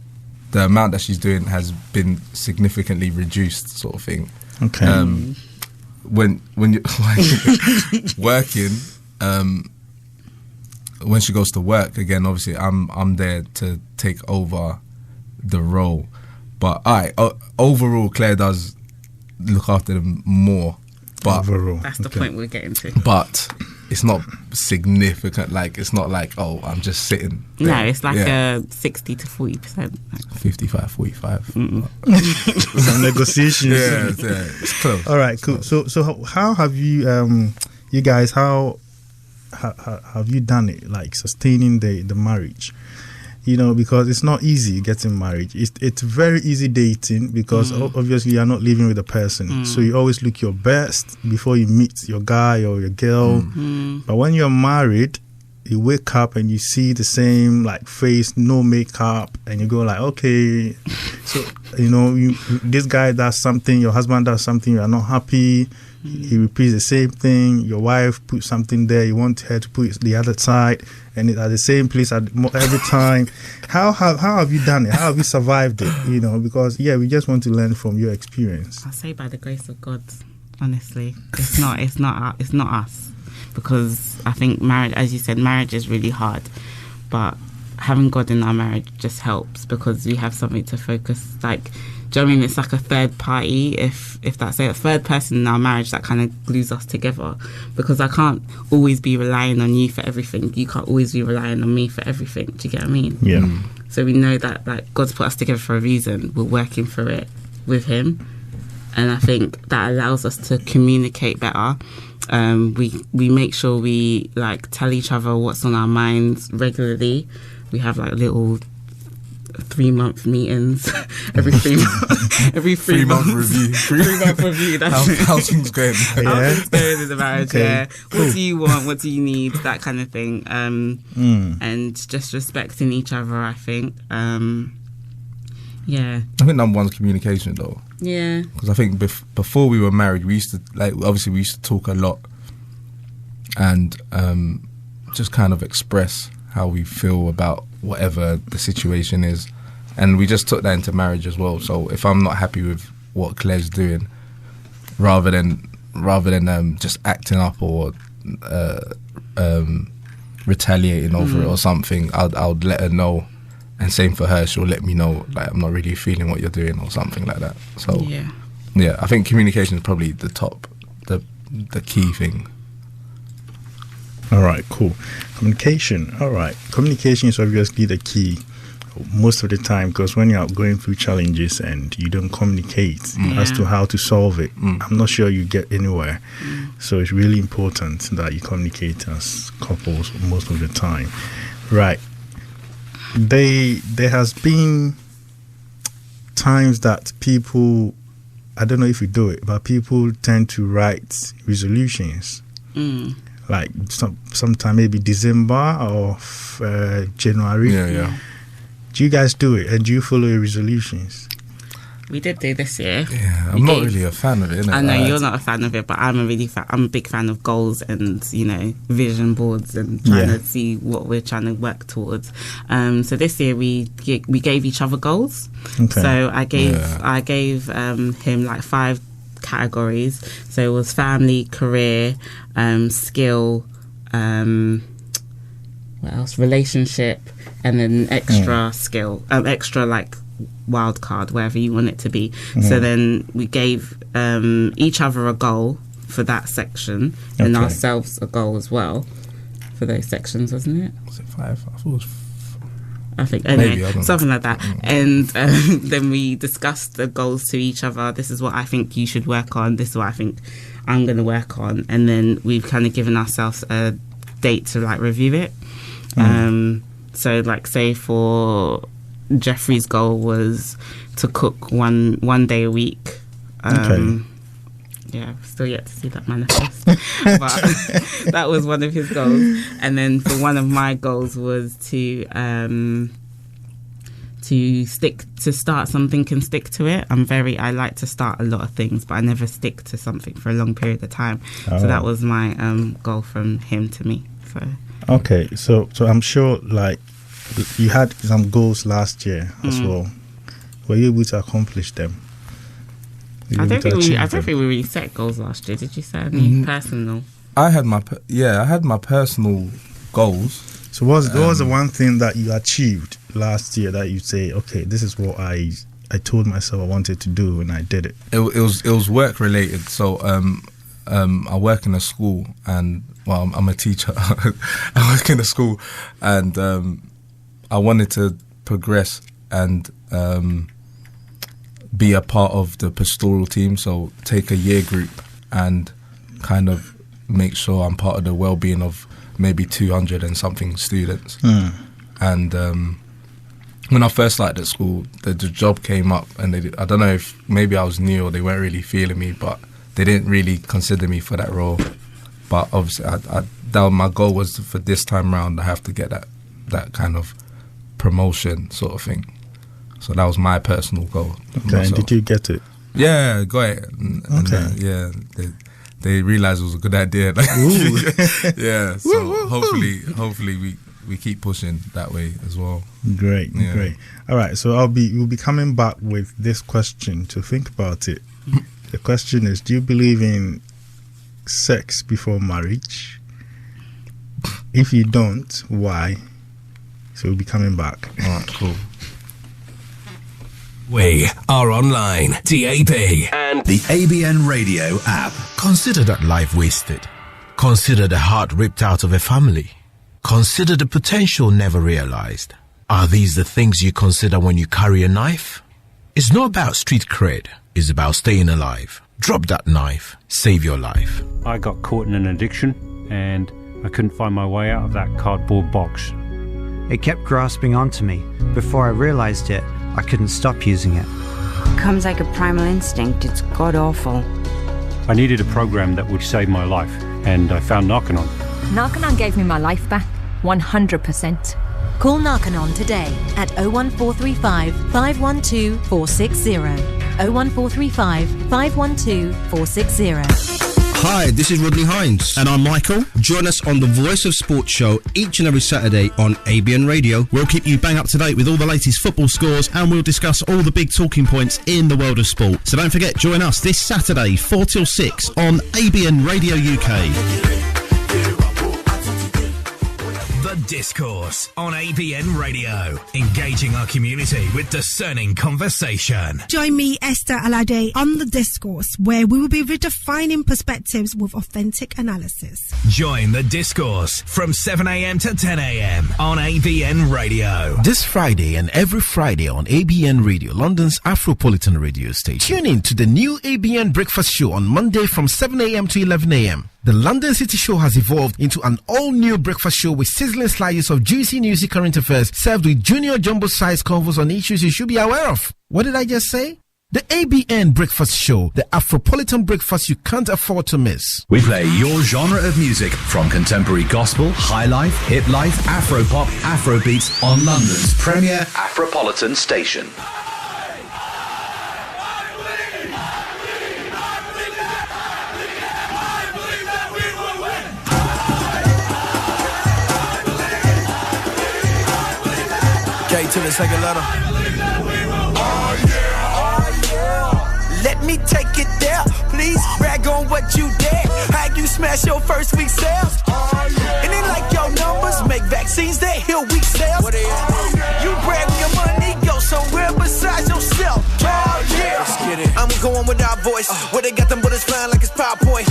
amount that she's doing has been significantly reduced, sort of thing. Okay. When you're working, when she goes to work again, obviously I'm there to take over the role. But overall, Claire does look after them more. But overall, that's the point we're getting to. But it's not significant. Like, it's not like, oh, I'm just sitting there. No, it's like a 60 to 40%. 55, 45. Some negotiations. Yeah, it's close. All right, cool. So how have you, you guys, how have you done it? Like sustaining the marriage? You know, because it's not easy getting married. It's very easy dating because obviously you're not living with a person. So you always look your best before you meet your guy or your girl. But when you're married, you wake up and you see the same like face, no makeup, and you go like, okay, so you know, this guy does something, your husband does something, you are not happy. He repeats the same thing. Your wife puts something there, you want her to put the other side, and it's at the same place every time. How have you done it? How have you survived it? You know, because we just want to learn from your experience. I'll say by the grace of God, honestly, it's not us, because I think marriage, as you said, marriage is really hard, but having God in our marriage just helps because we have something to focus. Like, do you know what I mean? It's like a third party, if that's a third person in our marriage that kind of glues us together. Because I can't always be relying on you for everything. You can't always be relying on me for everything. Do you get what I mean? Yeah. So we know that like God's put us together for a reason. We're working for it with Him, and I think that allows us to communicate better. We make sure we like tell each other what's on our minds regularly. We have like little 3-month meetings every 3 months. Every 3 months. 3 month review. 3 month review. How's things going? How's things going in the marriage? Okay. Yeah. Cool. What do you want? What do you need? That kind of thing. And just respecting each other. I think. Yeah. I think number one's communication, though. Yeah. Because I think before we were married, we used to obviously we used to talk a lot, and just kind of express how we feel about whatever the situation is, and we just took that into marriage as well. So if I'm not happy with what Claire's doing, rather than just acting up or retaliating over it or something, I'll let her know, and same for her, she'll let me know like I'm not really feeling what you're doing or something like that. So yeah, I think communication is probably the key thing. All right, cool. Communication. All right. Communication is obviously the key most of the time, because when you're going through challenges and you don't communicate as to how to solve it, I'm not sure you get anywhere. So it's really important that you communicate as couples most of the time. Right. There has been times that people, I don't know if you do it, but people tend to write resolutions. Like sometime maybe December or January. Yeah. Do you guys do it, and do you follow your resolutions? We did do this year. Yeah, I'm not really a fan of it, innit? I know you're not a fan of it, but I'm a big fan of goals and, you know, vision boards and trying to see what we're trying to work towards. So this year we gave each other goals. Okay. So I gave him like 5 categories. So it was family, career, skill, what else? Relationship, and then extra skill, extra like wild card, wherever you want it to be. So then we gave each other a goal for that section, and ourselves a goal as well for those sections, wasn't it? Was it 5? I thought it was. I think anyway, something like that. And then we discussed the goals to each other. This is what I think you should work on. This is what I think I'm going to work on. And then we've kind of given ourselves a date to like review it. So like say for Jeffrey's goal was to cook one day a week. Yeah, still yet to see that manifest. But that was one of his goals. And then for one of my goals was to start something and stick to it. I like to start a lot of things, but I never stick to something for a long period of time. So that was my goal from him to me. So okay, so I'm sure like you had some goals last year as well. Were you able to accomplish them? I don't think we really set goals last year. Did you set any personal? I had my personal goals, So what was the one thing that you achieved last year that you say, okay, this is what I told myself I wanted to do and I did it? It was work related. So I work in a school, and well, I'm a teacher. I work in a school, and I wanted to progress and be a part of the pastoral team. So take a year group and kind of make sure I'm part of the well-being of maybe 200 and something students. And when I first started at school, the job came up, and I don't know if maybe I was new or they weren't really feeling me, but they didn't really consider me for that role. But obviously, my goal was for this time round, I have to get that kind of promotion sort of thing. So that was my personal goal. Okay, and did you get it? Yeah, got it. Okay. They realised it was a good idea. Yeah, so hopefully we keep pushing that way as well. Great. All right, so we'll be coming back with this question to think about it. The question is, do you believe in sex before marriage? If you don't, why? So we'll be coming back. All right, cool. We are online, DAB, and the ABN Radio app. Consider that life wasted. Consider the heart ripped out of a family. Consider the potential never realized. Are these the things you consider when you carry a knife? It's not about street cred. It's about staying alive. Drop that knife. Save your life. I got caught in an addiction, and I couldn't find my way out of that cardboard box. It kept grasping onto me. Before I realized it, I couldn't stop using it. Comes like a primal instinct. It's god-awful. I needed a program that would save my life, and I found Narconon. Narconon gave me my life back, 100%. Call Narconon today at 01435 512 460. 01435 512 460. Hi, this is Rodney Hines. And I'm Michael. Join us on the Voice of Sports show each and every Saturday on ABN Radio. We'll keep you bang up to date with all the latest football scores, and we'll discuss all the big talking points in the world of sport. So don't forget, join us this Saturday, 4 till 6 on ABN Radio UK. The Discourse on ABN Radio, engaging our community with discerning conversation. Join me, Esther Alade, on The Discourse, where we will be redefining perspectives with authentic analysis. Join The Discourse from 7 a.m. to 10 a.m. on ABN Radio. This Friday and every Friday on ABN Radio, London's Afropolitan radio station. Tune in to the new ABN Breakfast Show on Monday from 7 a.m. to 11 a.m. The London City Show has evolved into an all-new breakfast show with sizzling slices of juicy news current affairs served with junior jumbo-sized convos on issues you should be aware of. What did I just say? The ABN Breakfast Show, the Afropolitan breakfast you can't afford to miss. We play your genre of music from contemporary gospel, high life, hip life, Afropop, Afrobeats on London's premier Afropolitan station. To the second letter. Oh yeah. Let me take it there. Please brag on what you did. How you smash your first week sales. And it like your numbers make vaccines that heal weak cells. You brag when your money goes somewhere besides yourself. Oh yeah. Let's get it. I'm going with our voice. Where they got them bullets flying like it's PowerPoint.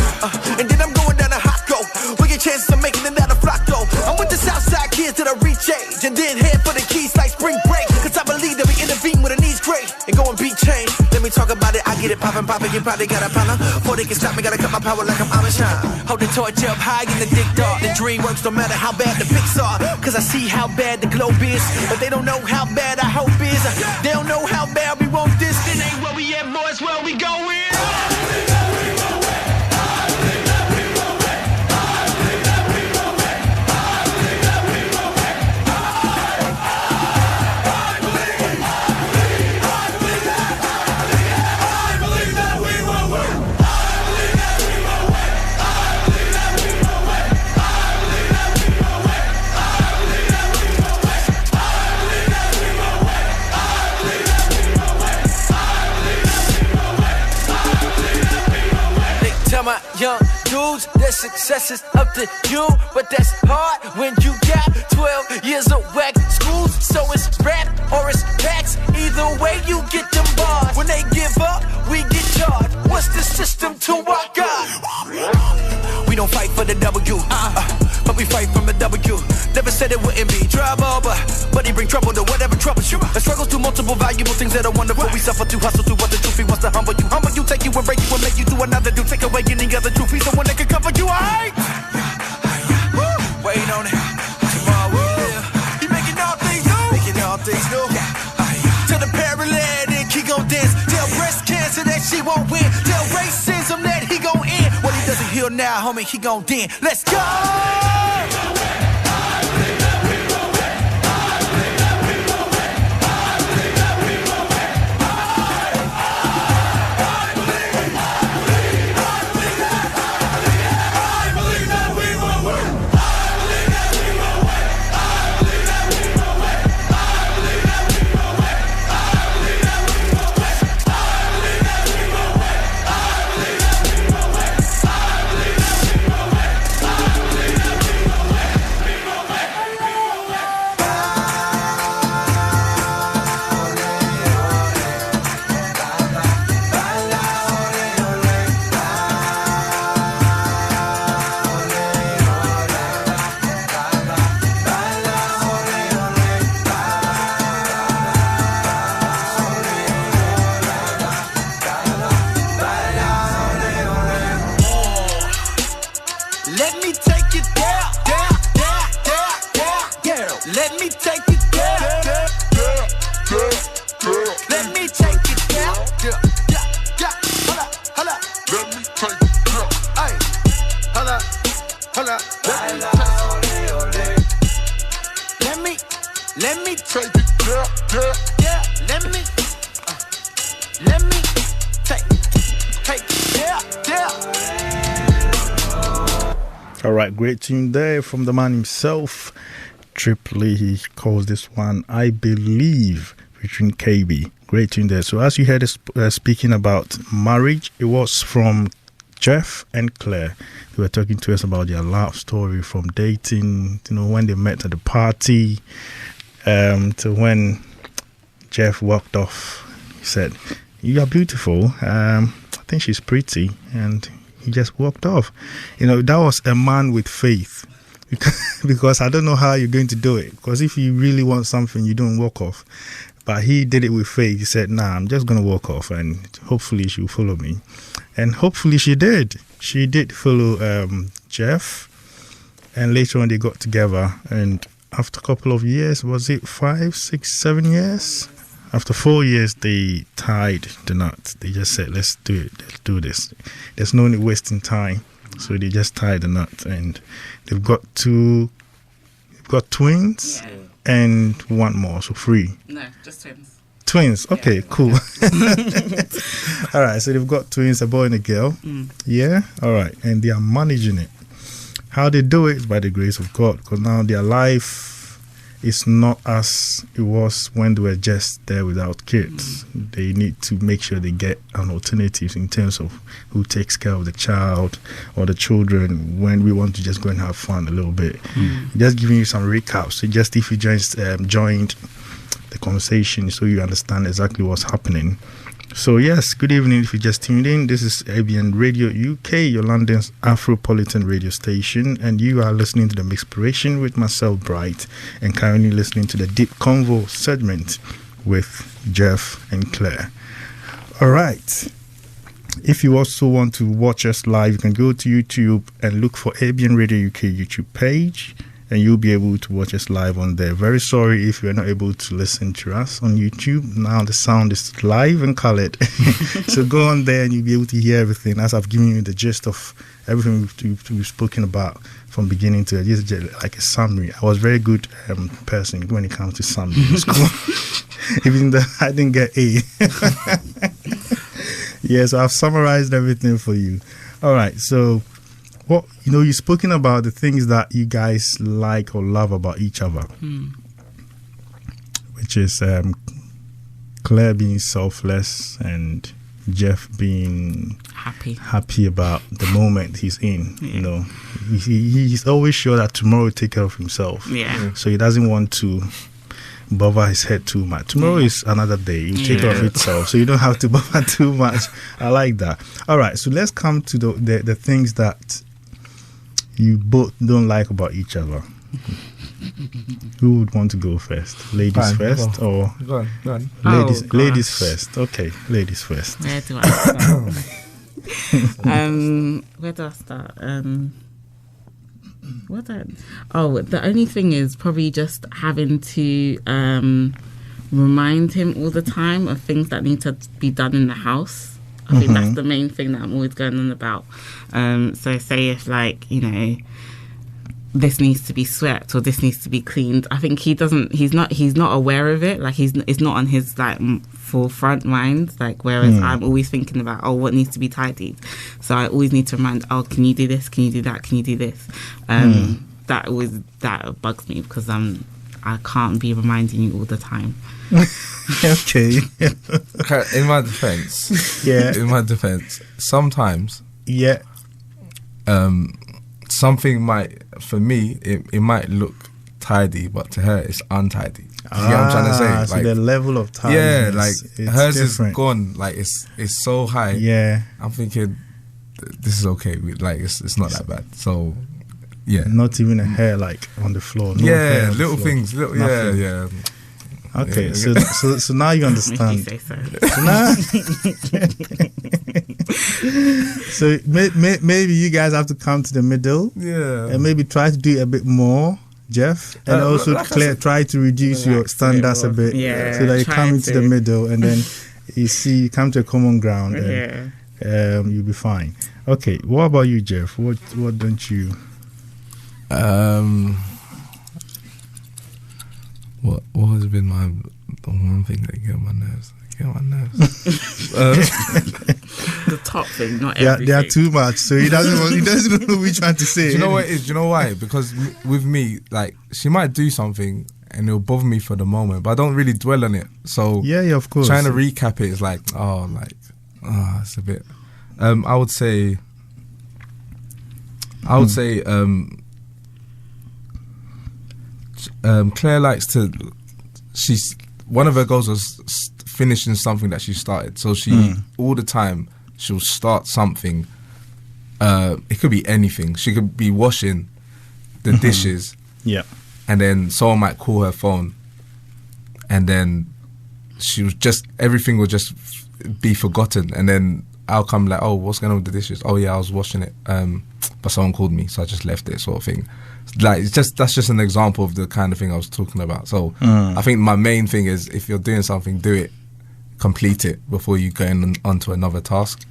And then I'm going down to Hosco. Where your chances of making it out of flock though. I'm with the Southside kids that I reach age. And then head for the keys like spring break. Cause I believe that we intervene when the needs great. And go and beat change. Let me talk about it. I get it poppin'. You probably got a problem. Before they can stop me, gotta cut my power like I'm Amish. Hold the torch up high in the dick dark. The dream works no matter how bad the pics are. Cause I see how bad the globe is. But they don't know how bad our hope is. They don't know how bad we want this. It ain't where we at, boys, where we going. Young dudes, their success is up to you, but that's hard when you got 12 years of whack schools. So it's rap or it's facts, either way you get them bars. When they give up, we get charged. What's the system to our God? We don't fight for the W, but we fight from the W. Never said it wouldn't be trouble, but he bring trouble to whatever troubles you. A struggle through multiple valuable things that are wonderful. We suffer to hustle through what the truth. He wants to humble you, take you and break you and make you do another do. Take away any other truth. He's the one that can cover you, alright? Wait on it. Tomorrow we live. He making all things new. Making all things new. To the paralytic, he gon' dance. Tell breast cancer that she won't win. Tell racism that he gon' end. What he doesn't heal now, homie, he gon' den. Let's go! Alright, great tune there from the man himself, Triply. He calls this one I Believe, featuring KB. Great tune there. So as you heard us speaking about marriage, it was from Jeff and Claire. They were talking to us about their love story, from dating, when they met at the party, to when Jeff walked off. He said, "You are beautiful. I think she's pretty," and he just walked off. That was a man with faith. Because I don't know how you're going to do it. Because if you really want something, you don't walk off. But he did it with faith. He said, "Nah, I'm just going to walk off, and hopefully she'll follow me." And hopefully she did. She did follow Jeff. And later on they got together. And after a couple of years, was it 5, 6, 7 years? After 4 years, they tied the knot. They just said, "Let's do it. Let's do this. There's no need wasting time." So they just tied the knot, and they've got twins and one more, so 3. No, just twins. Twins. Okay, yeah. Cool. All right, so they've got twins, a boy and a girl. Yeah. All right, and they are managing it. How they do it is by the grace of God, because now their life is not as it was when they were just there without kids. They need to make sure they get an alternative in terms of who takes care of the child or the children when we want to just go and have fun a little bit. Just giving you some recaps. So just if you just joined the conversation, so you understand exactly what's happening. So yes, good evening if you just tuned in. This is ABN Radio UK, your London's Afropolitan radio station, and you are listening to the MIXPIRATION with myself, Bright, and currently listening to the Deep Convo segment with Jeff and Claire. Alright, if you also want to watch us live, you can go to YouTube and look for ABN Radio UK YouTube page, and you'll be able to watch us live on there. Very sorry if you're not able to listen to us on YouTube. Now the sound is live and colored. So go on there and you'll be able to hear everything, as I've given you the gist of everything we've spoken about from beginning to just like a summary. I was a very good person when it comes to summary in school. Even though I didn't get A. Yeah, so I've summarized everything for you. All right, so you've spoken about the things that you guys like or love about each other, which is Claire being selfless and Jeff being happy about the moment he's in. Yeah. You know, he's always sure that tomorrow will take care of himself. Yeah. So he doesn't want to bother his head too much. Tomorrow is another day. It will take care of itself. So you don't have to bother too much. I like that. All right. So let's come to the things that you both don't like about each other. Who would want to go first? Ladies first, or go on. Ladies first. Okay, ladies first. Where do I start? Where do I start? The only thing is probably just having to remind him all the time of things that need to be done in the house. I think that's the main thing that I'm always going on about. So say if, like, you know, this needs to be swept or this needs to be cleaned, I think he's not aware of it. Like, it's not on his, like, forefront mind. Like, whereas I'm always thinking about, what needs to be tidied. So I always need to remind, can you do this? Can you do that? Can you do this? That bugs me because I can't be reminding you all the time. Okay. In my defense, sometimes, something might, for me, it might look tidy, but to her, it's untidy. You get what I'm trying to say? So the level of tidiness, like hers different. is gone. Like it's so high. Yeah, I'm thinking this is okay. Like it's not that bad. So yeah, not even a hair like on the floor. No yeah, on little the floor. things. Yeah. Okay, so now you understand. So maybe you guys have to come to the middle. Yeah, and maybe try to do it a bit more, Jeff, and also try to reduce your standards a bit, so that you come into the middle, and then you come to a common ground, and you'll be fine. Okay, what about you, Jeff? What don't you? What has been the one thing that get on my nerves? The top thing, not everything. They are too much, so he doesn't know which one to say. Do you know what it is? Do you know why? Because with me, like, she might do something and it'll bother me for the moment, but I don't really dwell on it. So yeah, of course. Trying to recap it is like, it's a bit. I would say. Claire likes to. One of her goals was finishing something that she started. So she all the time she'll start something. It could be anything. She could be washing the dishes. Yeah. And then someone might call her phone, and then everything will just be forgotten, and then I'll come like, what's going on with the dishes? Oh yeah, I was washing it, but someone called me, so I just left it, sort of thing. Like, that's just an example of the kind of thing I was talking about. So I think my main thing is, if you're doing something, do it, complete it before you go onto another task.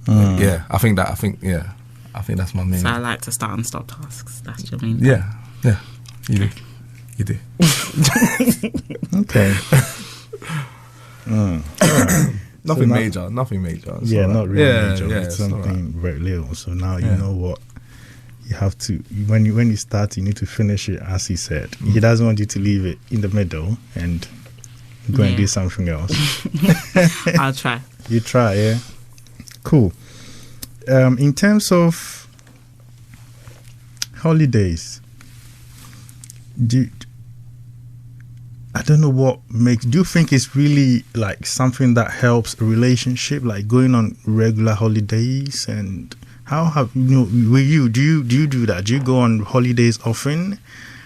Yeah, I think that's my main. So I like to start and stop tasks. That's your main. Yeah, you do. Okay. Nothing major. Yeah, not really major. It's something very little. So now you know what you have to. When you start, you need to finish it, as he said. He doesn't want you to leave it in the middle and go and do something else. I'll try. You try, yeah. Cool. In terms of holidays, I don't know what makes. Do you think it's really like something that helps a relationship, like going on regular holidays? And how have with you? Do you do that? Do you go on holidays often?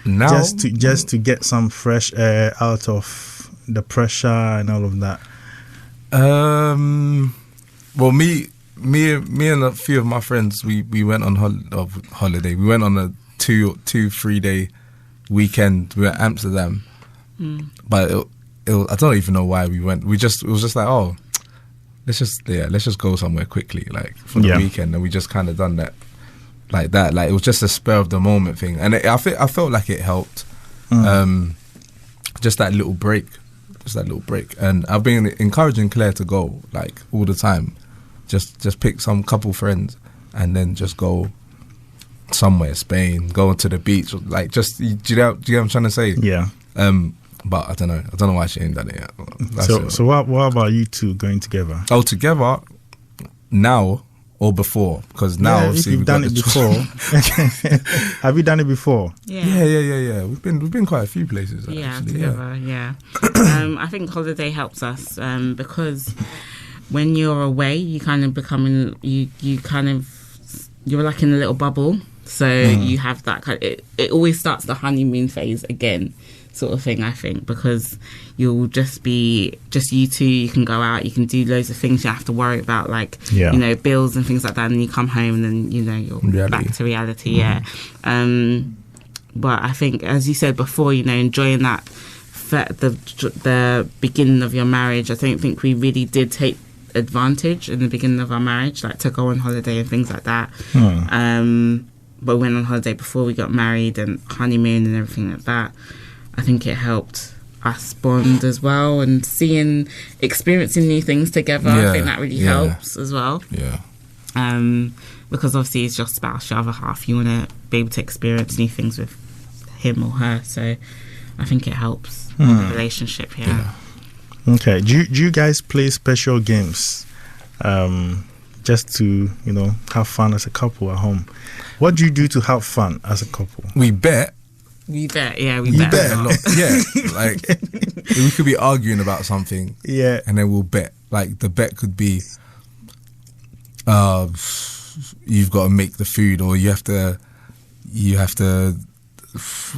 No. Just to get some fresh air out of the pressure and all of that. Well, me and a few of my friends, we went on holiday. We went on a 2-3 day weekend. We were at Amsterdam. But I don't even know why we went. It was just like, let's just go somewhere quickly, like, for the weekend, and we just kind of done that, like that. Like, it was just a spur of the moment thing, and I felt like it helped. Just that little break, and I've been encouraging Claire to go, like, all the time. Just pick some couple friends and then just go somewhere, Spain, go to the beach, like, just, do you know what I'm trying to say? Yeah. But I don't know why she ain't done it yet. So what about you two going together? Oh, together now or before? Because now obviously you've done it before. Have you done it before? Yeah. We've been quite a few places. Actually. Together. I think holiday helps us because when you're away, you kind of you're like in a little bubble. So you have that kind of, it always starts the honeymoon phase again, sort of thing, I think, because you'll just be just you two. You can go out, you can do loads of things. You have to worry about bills and things like that, and you come home and then you're back to reality. But I think, as you said before, enjoying that the beginning of your marriage. I don't think we really did take advantage in the beginning of our marriage, like to go on holiday and things like that. But we went on holiday before we got married and honeymoon and everything like that. I think it helped us bond as well, and experiencing new things together. I think that really helps as well. Because obviously it's your spouse, your other half. You want to be able to experience new things with him or her. So I think it helps the relationship. Okay. Do you guys play special games, just to have fun as a couple at home? What do you do to have fun as a couple? We bet. We bet a lot. Like we could be arguing about something, and then we'll bet. Like the bet could be, you've got to make the food, or you have to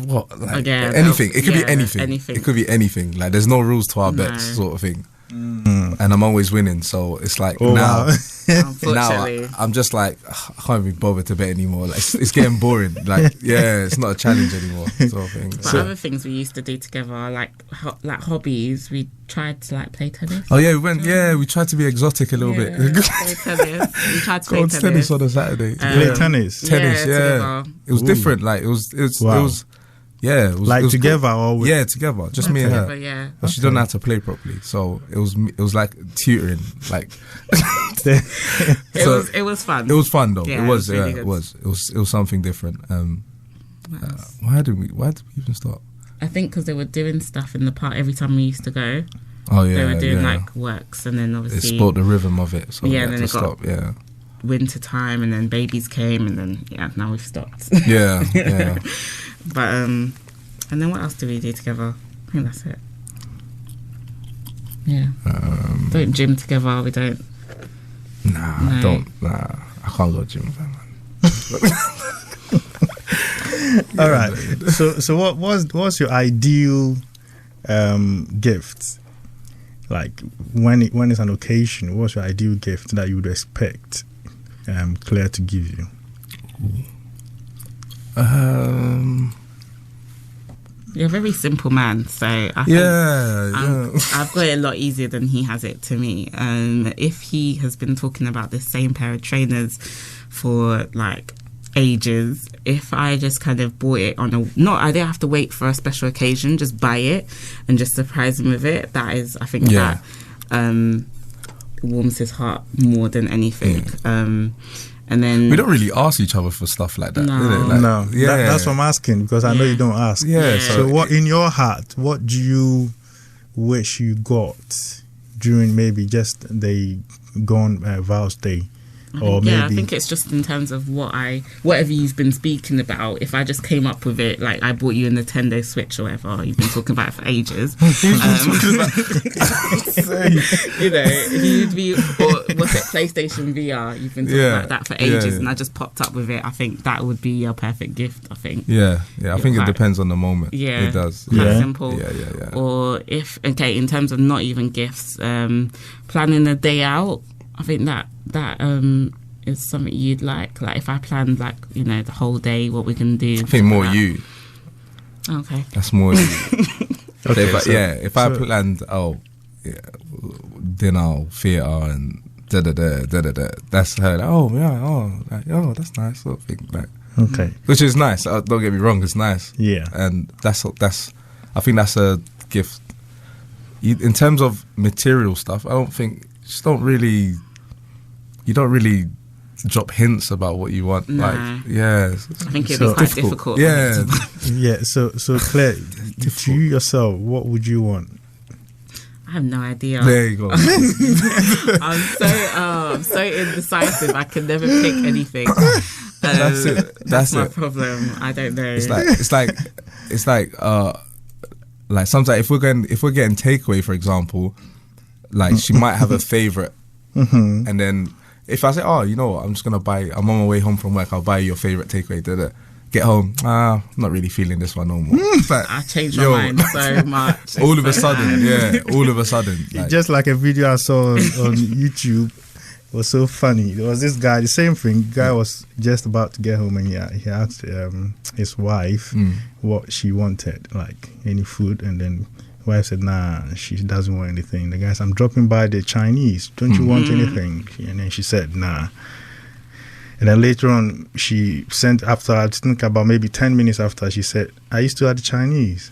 what? Like anything. It could be anything. It could be anything. Like there's no rules to our bets, sort of thing. And I'm always winning, so it's like now I'm just like I can't be bothered to bet anymore. Like it's getting boring. Like it's not a challenge anymore, sort of thing. But other things we used to do together are like hobbies. We tried to play tennis. Oh yeah, we tried to be exotic a little bit. Play tennis. We tried to play tennis on a Saturday. Play tennis. Yeah. It was different. Like it was. Yeah, it was together or together, just me and her. But she don't know how to play properly, so it was like tutoring, like. It was fun. It was fun though. Yeah, it was. Really it was something different. Why did we even start? I think because they were doing stuff in the park every time we used to go. Oh yeah, they were doing like works, and then obviously it spoiled the rhythm of it. So and then it stop. got winter time, and then babies came, and then now we've stopped. Yeah. But and then what else do we do together? I think that's it. Don't gym together. We don't. Nah, I can't go gym with that, man. All right. So what's your ideal gift? Like when it's an occasion, what's your ideal gift that you would expect Claire to give you? You're a very simple man, so I think I've got it a lot easier than he has it to me. If he has been talking about this same pair of trainers for like ages, if I just kind of bought it I don't have to wait for a special occasion, just buy it and just surprise him with it, that is, I think that warms his heart more than anything. And then we don't really ask each other for stuff like that. No. That's what I'm asking, because I know you don't ask. So what in your heart, what do you wish you got during maybe just the gone Val's Day? I think it's just in terms of whatever you've been speaking about. If I just came up with it, like I bought you a Nintendo Switch or whatever, you've been talking about it for ages. You'd be, or what's it, PlayStation VR? You've been talking about that for ages, and I just popped up with it. I think that would be your perfect gift. I think. I think it depends on the moment. It does. Simple. Or if in terms of not even gifts, planning a day out. I think that is something you'd like. Like if I planned the whole day, what we can do. I think more you. Okay. That's more you. Okay, but if I planned dinner, theatre and da-da-da, that's her. That's nice sort of thing. Like, okay. Which is nice. Don't get me wrong, it's nice. Yeah. And that's I think that's a gift. In terms of material stuff, I don't think you don't really drop hints about what you want. Nah. Like, yeah, I think it'd be quite difficult. Yeah, yeah. So Claire, to you yourself, what would you want? I have no idea. There you go. I'm so indecisive. I can never pick anything. That's it. That's my problem. I don't know. It's like sometimes if we're getting takeaway, for example, like she might have a favorite, and then if I say, oh, you know what, I'm on my way home from work, I'll buy your favorite takeaway. Get home, I'm not really feeling this one no more. Like, I changed my mind so much. All of a sudden. Like, just like a video I saw on YouTube, it was so funny. There was this guy, the same thing. The guy was just about to get home, and he asked his wife what she wanted, like any food, and then the wife said, nah, she doesn't want anything. The guy said, I'm dropping by the Chinese. Don't you want anything? And then she said, nah. And then later on, she sent after, I think about maybe 10 minutes after, she said, are you still at the Chinese?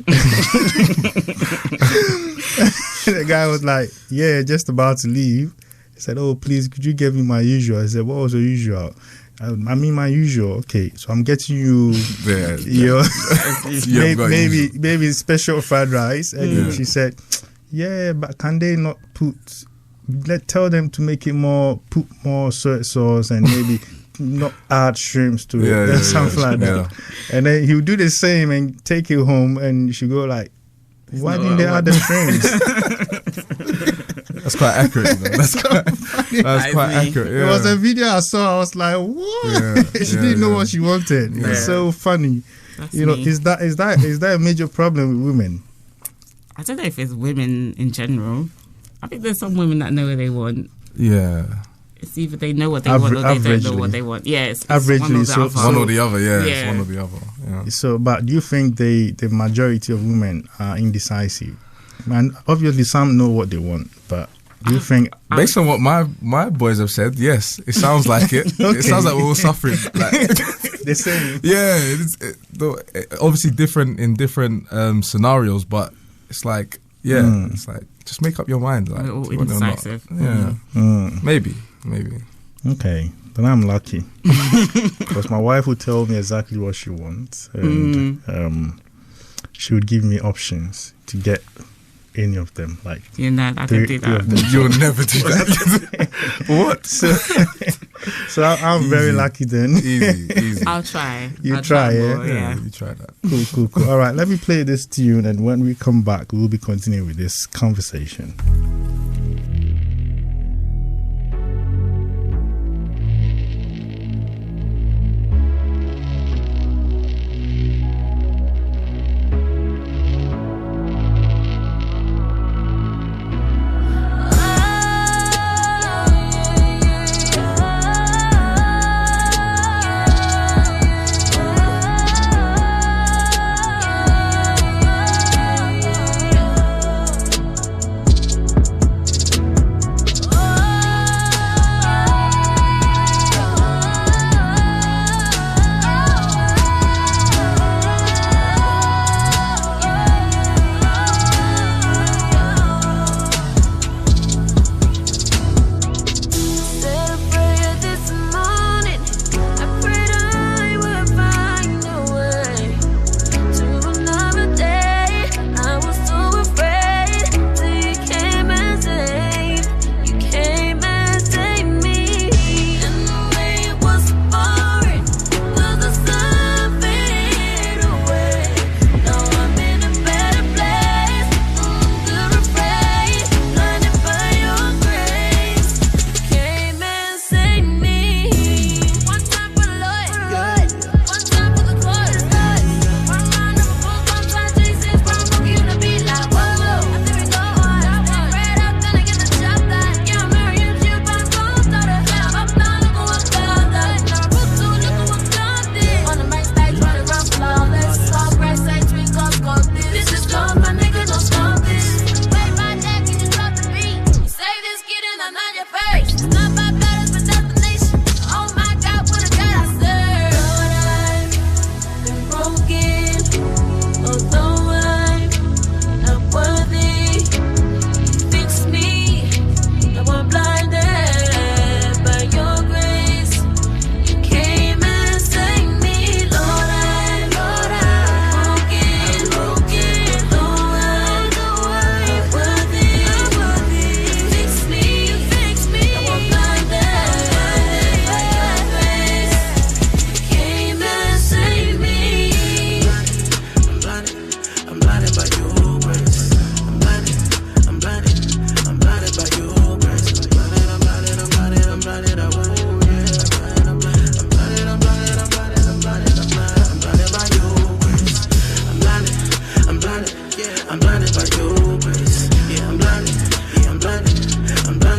The guy was like, yeah, just about to leave. He said, oh, please, could you give me my usual? I said, what was your usual? I mean, my usual. Okay, so I'm getting you, maybe special fried rice. And she said, yeah, but can they not tell them to make it put more soy sauce and maybe not add shrimps to it, something like that. And then he'll do the same and take it home, and she go like, why didn't they add the shrimps? That's quite accurate. That's quite accurate. Yeah. It was a video I saw. I was like, what? She didn't know what she wanted. Yeah. It's so funny. That's you know, me. is that a major problem with women? I don't know if it's women in general. I think there's some women that know what they want. Yeah. It's either they know what they want or they don't know what they want. Yeah, it's averagely one or the other. One or the other, It's one or the other. Yeah. So, but do you think the majority of women are indecisive? And obviously some know what they want, but do you think... Based on what my boys have said, yes, it sounds like it. Okay. It sounds like we're all suffering. Like, the same. Yeah, obviously different in different scenarios, but it's like, it's like, just make up your mind. Like, we're all do you want it or not? indecisive. Yeah. Maybe. Okay, then I'm lucky. Because my wife would tell me exactly what she wants, and she would give me options to get any of them. Like, I don't do that. You'll never do that. What? So I'm very lucky then. Easy. I'll try. I'll try, Yeah, you try that. Cool. All right, let me play this tune, and when we come back, we'll be continuing with this conversation.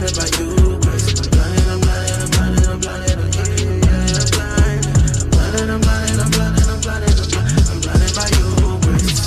blinded by you, Grace. I'm blinded, I'm blinded, I'm blinded, I'm blinded, I'm blinded, I'm blind. I'm blinded, I'm blinded, I'm blinded, I'm blinded, I'm blinded by you, Grace.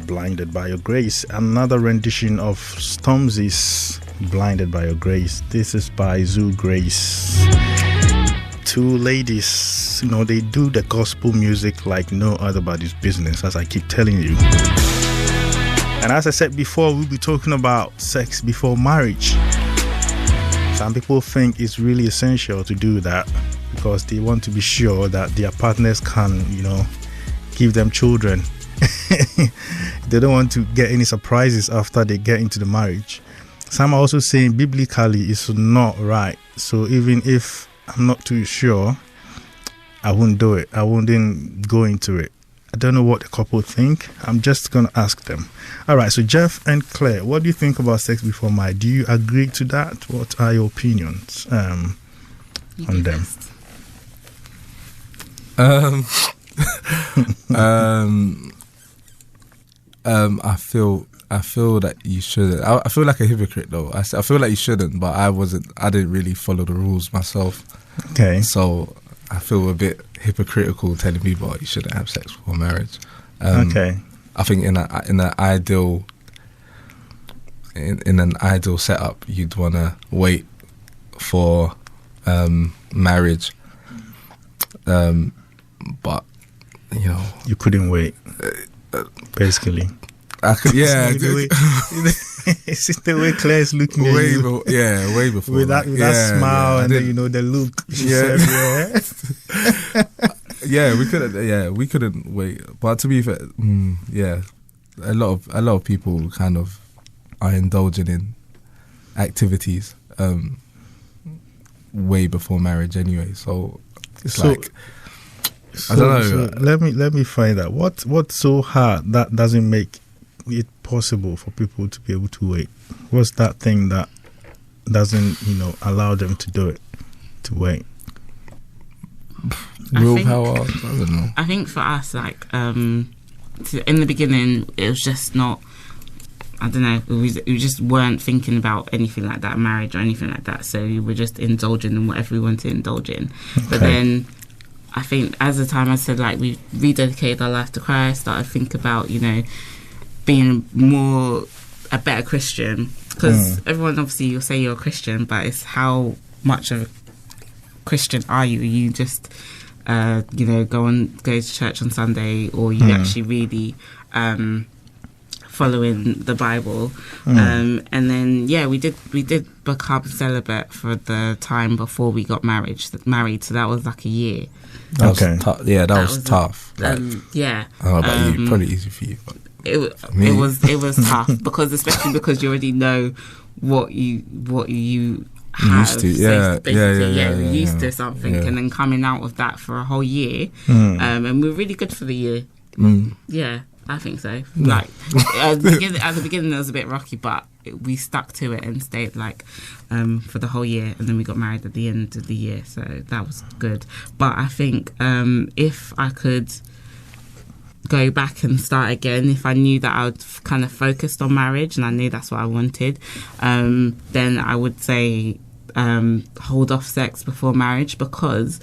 Blinded by Your Grace, another rendition of Stormzy's Blinded by Your Grace. This is by Zoo Grace. Two ladies, they do the gospel music like no other body's business, as I keep telling you. And as I said before, we'll be talking about sex before marriage. Some people think it's really essential to do that because they want to be sure that their partners can, give them children. They don't want to get any surprises after they get into the marriage. Some are also saying biblically it's not right. So even if I'm not too sure, I wouldn't do it. I wouldn't go into it. I don't know what the couple think. I'm just going to ask them. All right, so Jeff and Claire, what do you think about sex before marriage? Do you agree to that? What are your opinions on them? I feel that you shouldn't. I feel like a hypocrite though. I feel like you shouldn't, but I didn't really follow the rules myself. Okay. So I feel a bit hypocritical telling people you shouldn't have sex before marriage. Okay. I think in an ideal setup, you'd want to wait for marriage. But you couldn't wait. Basically, I could, yeah. It's just the way Claire is looking at you. Way before. With that smile and then, the look. We couldn't wait. But to be fair, a lot of people kind of are indulging in activities way before marriage anyway. So it's I don't know. So let me find out what's so hard that doesn't make it possible for people to be able to wait. What's that thing that doesn't allow them to do it, to wait? Willpower. I don't know. I think for us, in the beginning, it was just not. I don't know. We just weren't thinking about anything like that, marriage or anything like that. So we were just indulging in whatever we wanted to indulge in. Okay. But then, I think as the time I said, we rededicated our life to Christ, started to think about, being a better Christian. Because everyone, obviously, you'll say you're a Christian, but it's how much of a Christian are you? Are you just, go to church on Sunday, or you actually really following the Bible? And then, we did become celibate for the time before we got married. So that was like a year. That was tough. I don't know about you. Probably easy for you. But it was tough because especially because you already know what you have used to, used to something, and then coming out of that for a whole year, and we were really good for the year. Yeah, I think so. Like at the beginning, it was a bit rocky, but we stuck to it and stayed for the whole year, and then we got married at the end of the year, so that was good. But I think if I could go back and start again, if I knew that I would kind of focused on marriage and I knew that's what I wanted, then I would say hold off sex before marriage, because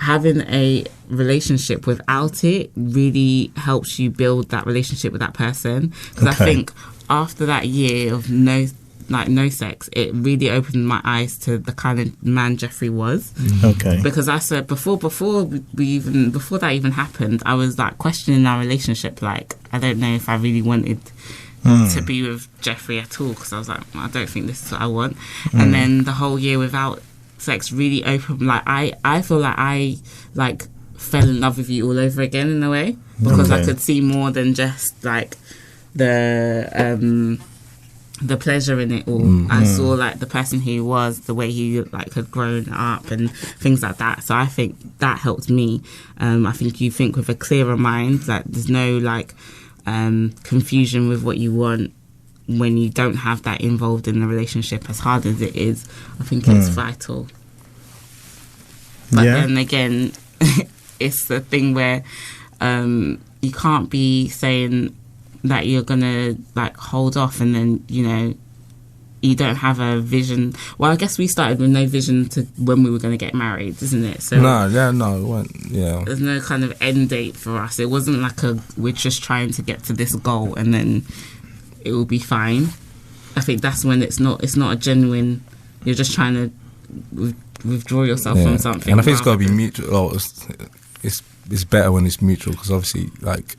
having a relationship without it really helps you build that relationship with that person. Because I think after that year of no sex, it really opened my eyes to the kind of man Jeffrey was. Okay. Because I said before that even happened, I was like questioning our relationship. Like, I don't know if I really wanted to be with Jeffrey at all, because I was like, I don't think this is what I want. And then the whole year without sex really opened. Like, I feel like I like fell in love with you all over again in a way, because I could see more than just like the pleasure in it all. I saw like the person he was, the way he like had grown up and things like that. So I think that helped me. I think you think with a clearer mind, like there's no like confusion with what you want when you don't have that involved in the relationship. As hard as it is, I think it's vital. But then again, it's the thing where you can't be saying that you're gonna like hold off and then, you know, you don't have a vision. Well, I guess we started with no vision to when we were going to get married, isn't it? So it wasn't, there's no kind of end date for us. It wasn't like we're just trying to get to this goal and then it will be fine. I think that's when it's not a genuine, you're just trying to withdraw yourself from something. And I think it's got to be mutual. Oh, it's better when it's mutual, because obviously, like,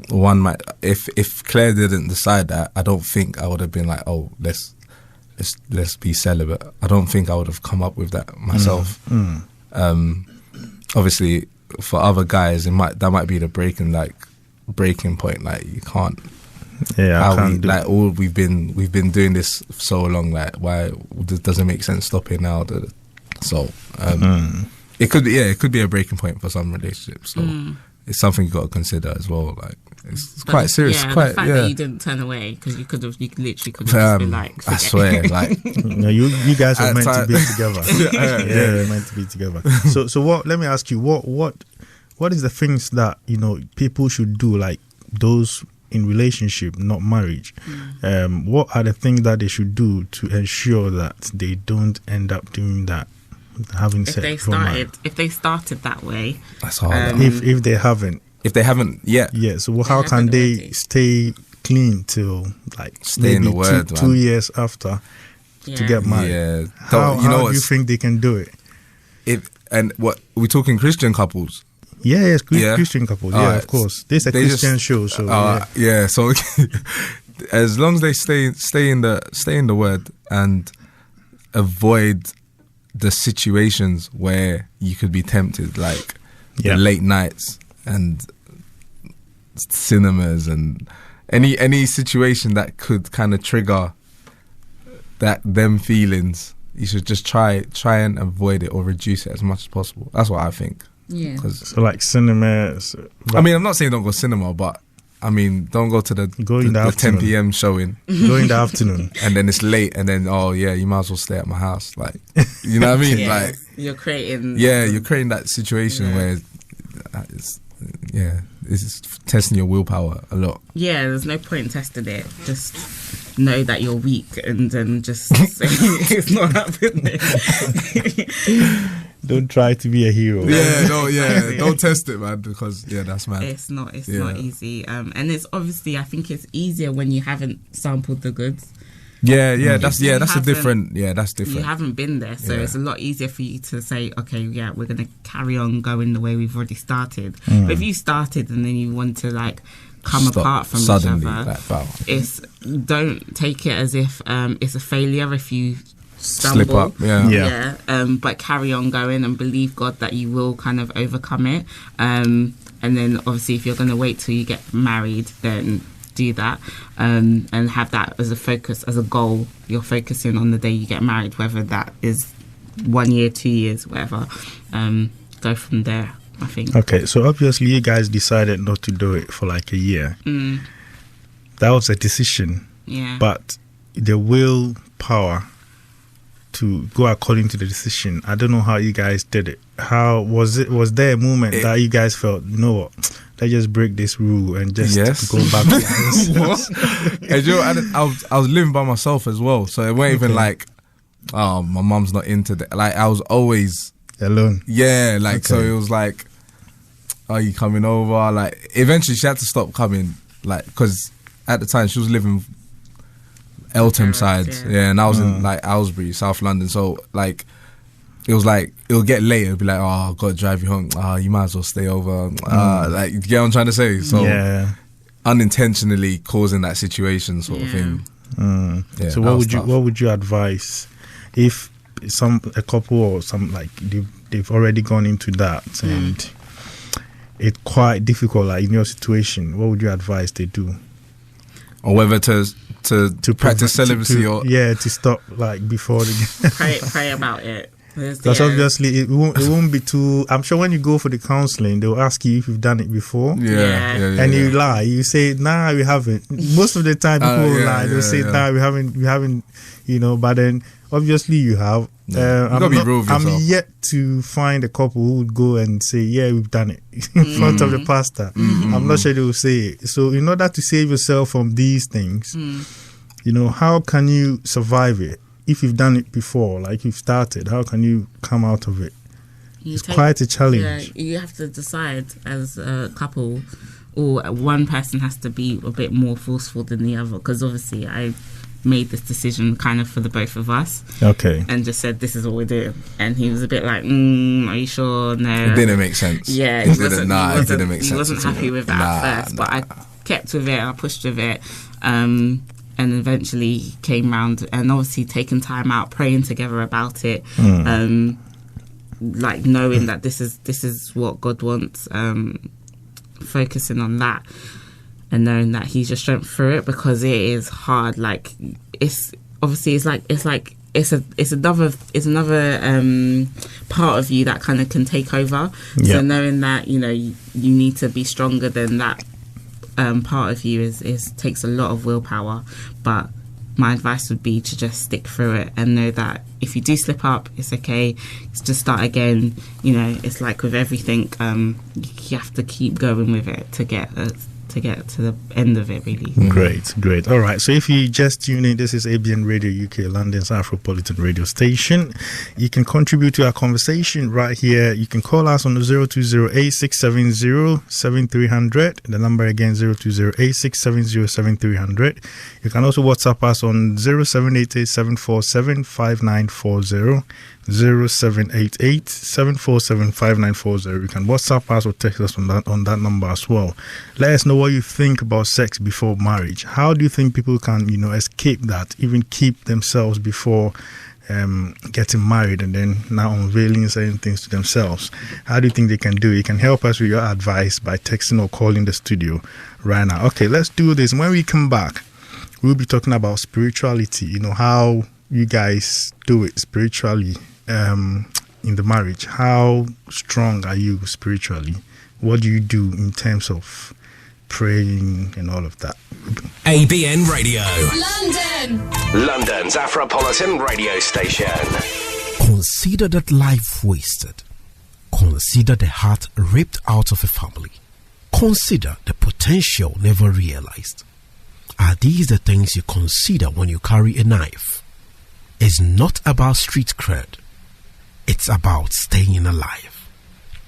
one might, if Claire didn't decide that, I don't think I would have been like, oh, let's be celibate. I don't think I would have come up with that myself. Obviously, for other guys, that might be the breaking point. Like, you can't. We've been doing this so long. Like, why does it make sense stopping now? So it could be a breaking point for some relationships. So it's something you got to consider as well. Like, it's quite serious. The fact that you didn't turn away, because you literally could have just been like, I swear, like, you guys were meant to be together. We're meant to be together. So what? Let me ask you, what is the things that, you know, people should do, like those in relationship, not marriage? What are the things that they should do to ensure that they don't end up doing that? Having sex if they started that way, that's hard. If they haven't so how can they stay clean till like stay in the word 2 years after to get married? How do you think they can do it? What we're talking, Christian couples? Christian couples. Of course. This is a Christian show, so so as long as they stay in the word and avoid the situations where you could be tempted, like the late nights and cinemas and any situation that could kind of trigger them feelings, you should just try and avoid it or reduce it as much as possible. That's what I think. Yeah. So like cinema. I mean, I'm not saying don't go cinema, but I mean, don't go to the 10 p.m. showing. Go in the afternoon. And then it's late, and then, you might as well stay at my house. Like, you know what I mean? Like, you're creating... you're creating that situation where it's testing your willpower a lot. Yeah, there's no point in testing it. Just know that you're weak and then just say it's not happening. Don't try to be a hero. Don't test it, man, because that's mad. It's not easy. And it's obviously, I think it's easier when you haven't sampled the goods. That's different. You haven't been there, so it's a lot easier for you to say, okay, we're gonna carry on going the way we've already started. But if you started and then you want to like come apart from suddenly, each other, don't take it as if it's a failure if you stumble. Slip up, but carry on going and believe God that you will kind of overcome it. And then obviously, if you're going to wait till you get married, then do that, and have that as a focus, as a goal. You're focusing on the day you get married, whether that is 1 year, 2 years, whatever. Go from there, I think. Okay, so obviously you guys decided not to do it for like a year. That was a decision. But the willpower to go according to the decision, I don't know how you guys did it. How was it? Was there a moment that you guys felt, you know what, let's just break this rule and just go back to I was living by myself as well, so it wasn't even like, oh, my mum's not into that. Like, I was always alone. So it was like, are you coming over? Like, eventually she had to stop coming, like, because at the time she was living Eltham side, and I was in like Aylesbury, South London. So like, it was like, it'll get late, it'll be like, oh, I've got to drive you home. You might as well stay over. Like, you get what I'm trying to say? So unintentionally causing that situation sort of thing. Yeah, so what would you advise if a couple or some, like, they've already gone into that and it's quite difficult, like in your situation, what would you advise they do? Or whether to practice celibacy to stop, like, before pray about it. Because obviously it won't be too. I'm sure when you go for the counselling, they'll ask you if you've done it before. And you lie. You say, nah, we haven't. Most of the time people will lie. They'll say, nah, we haven't. You know, but then obviously you have. I'm yet to find a couple who would go and say, yeah, we've done it in front of the pastor. I'm not sure they will say it. So in order to save yourself from these things, you know, how can you survive it? If you've done it before, like you've started, how can you come out of it? It's quite a challenge. Yeah, you have to decide as a couple, or one person has to be a bit more forceful than the other. Because obviously, I made this decision kind of for the both of us. Okay. And just said, this is what we're doing. And he was a bit like, are you sure? No. It didn't make sense. Yeah, it didn't make sense. He wasn't happy with that at first, but I kept with it. I pushed with it. And eventually he came round, and obviously taking time out, praying together about it, like knowing that this is what God wants, focusing on that, and knowing that He's your strength through it, because it is hard. Like, it's another part of you that kind of can take over. So knowing that, you know, you need to be stronger than that. Part of you is takes a lot of willpower, but my advice would be to just stick through it and know that if you do slip up, it's okay. It's just start again. You know, it's like with everything, you have to keep going with it to get to the end of it, really. Great. All right, so if you just tune in, this is ABN Radio UK, London's Afropolitan radio station. You can contribute to our conversation right here. You can call us on the 020-8670-7300. The number again, 020-8670-7300. You can also WhatsApp us on 0788-747-5940. 0788-747-5940. You can WhatsApp us or text us on that number as well. Let us know what you think about sex before marriage. How do you think people can, you know, escape that, even keep themselves before getting married and then now unveiling certain things to themselves? How do you think they can do it? You can help us with your advice by texting or calling the studio right now. Okay, let's do this. When we come back, we'll be talking about spirituality, you know, how you guys do it spiritually in the marriage. How strong are you spiritually? What do you do in terms of praying and all of that? ABN Radio, London's Afropolitan radio station. Consider that life wasted. Consider the heart ripped out of a family. Consider the potential never realized. Are these the things you consider when you carry a knife? It's not about street cred. It's about staying alive.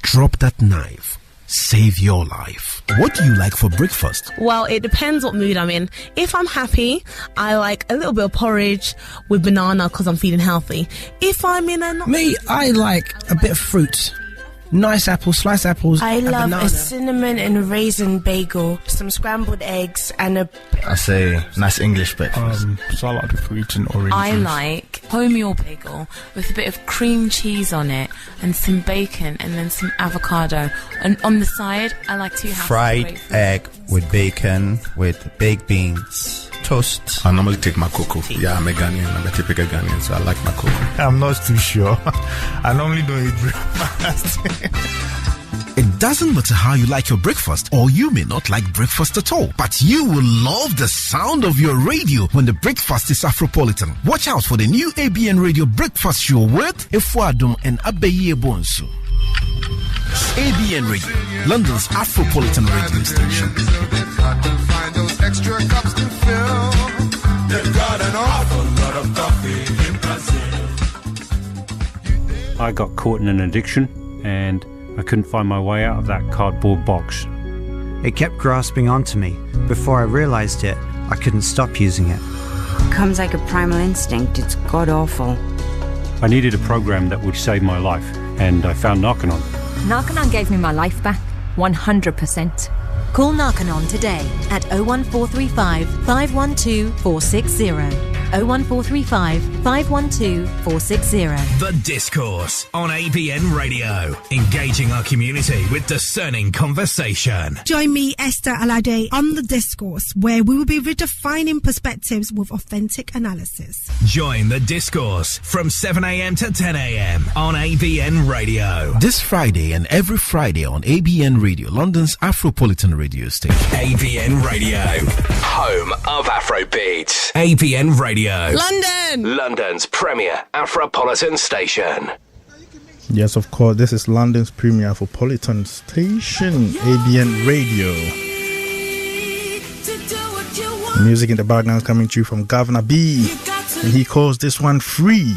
Drop that knife. Save your life. What do you like for breakfast? Well, it depends what mood I'm in. If I'm happy, I like a little bit of porridge with banana because I'm feeling healthy. If I'm in a... Me, I like a bit of fruit. Nice apples, sliced apples. I love banana. A cinnamon and raisin bagel, some scrambled eggs, and a... I say nice English breakfast. Salad with fruit and orange I juice. like wholemeal bagel with a bit of cream cheese on it and some bacon and then some avocado. And on the side, I like to have fried egg with bacon with baked beans. Toast. I normally take my cocoa. Yeah, I'm a Ghanaian. I'm a typical Ghanaian, so I like my cocoa. I'm not too sure. I normally don't eat breakfast. It doesn't matter how you like your breakfast, or you may not like breakfast at all, but you will love the sound of your radio when the breakfast is Afropolitan. Watch out for the new ABN Radio Breakfast Show with Efuadum and Abeye Bonsu. ABN Radio, London's Afropolitan radio station. Extra cups to fill. They've got an awful lot of coffee in Brazil. I got caught in an addiction and I couldn't find my way out of that cardboard box. It kept grasping onto me. Before I realised it, I couldn't stop using it. Comes like a primal instinct. It's god-awful. I needed a program that would save my life, and I found Narcanon. Narcanon gave me my life back, 100%. Call Narcanon today at 01435 512 460. 01435 512 460. The Discourse on ABN Radio. Engaging our community with discerning conversation. Join me, Esther Alade, on The Discourse, where we will be redefining perspectives with authentic analysis. Join The Discourse from 7 a.m. to 10 a.m. on ABN Radio. This Friday and every Friday on ABN Radio, London's Afropolitan radio station. ABN Radio, home of Afrobeats. ABN Radio. London! London's premier Afropolitan station. Yes, of course, this is London's premier Afropolitan station, ABN Radio. Music in the background coming to you from Governor B, and he calls this one free.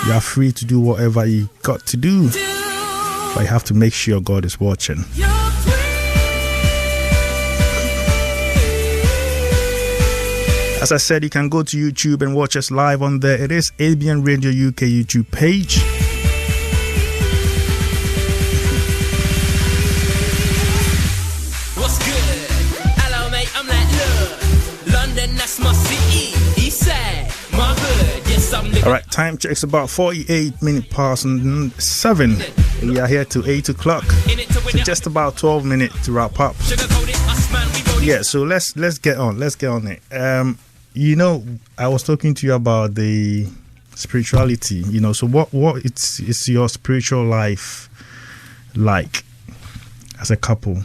You are free to do whatever you got to do, but you have to make sure God is watching. As I said, you can go to YouTube and watch us live on there. It is ABN Radio UK YouTube page. What's good? Hello, mate. I'm like, look, London, that's my city. East side, my hood. Yes, I'm living. All right, time check is about 48 minutes past 7. We are here till 8 o'clock. So just about 12 minutes to wrap up. Yeah, so let's get on. Let's get on it. You know, I was talking to you about the spirituality. You know, so what is your spiritual life like as a couple?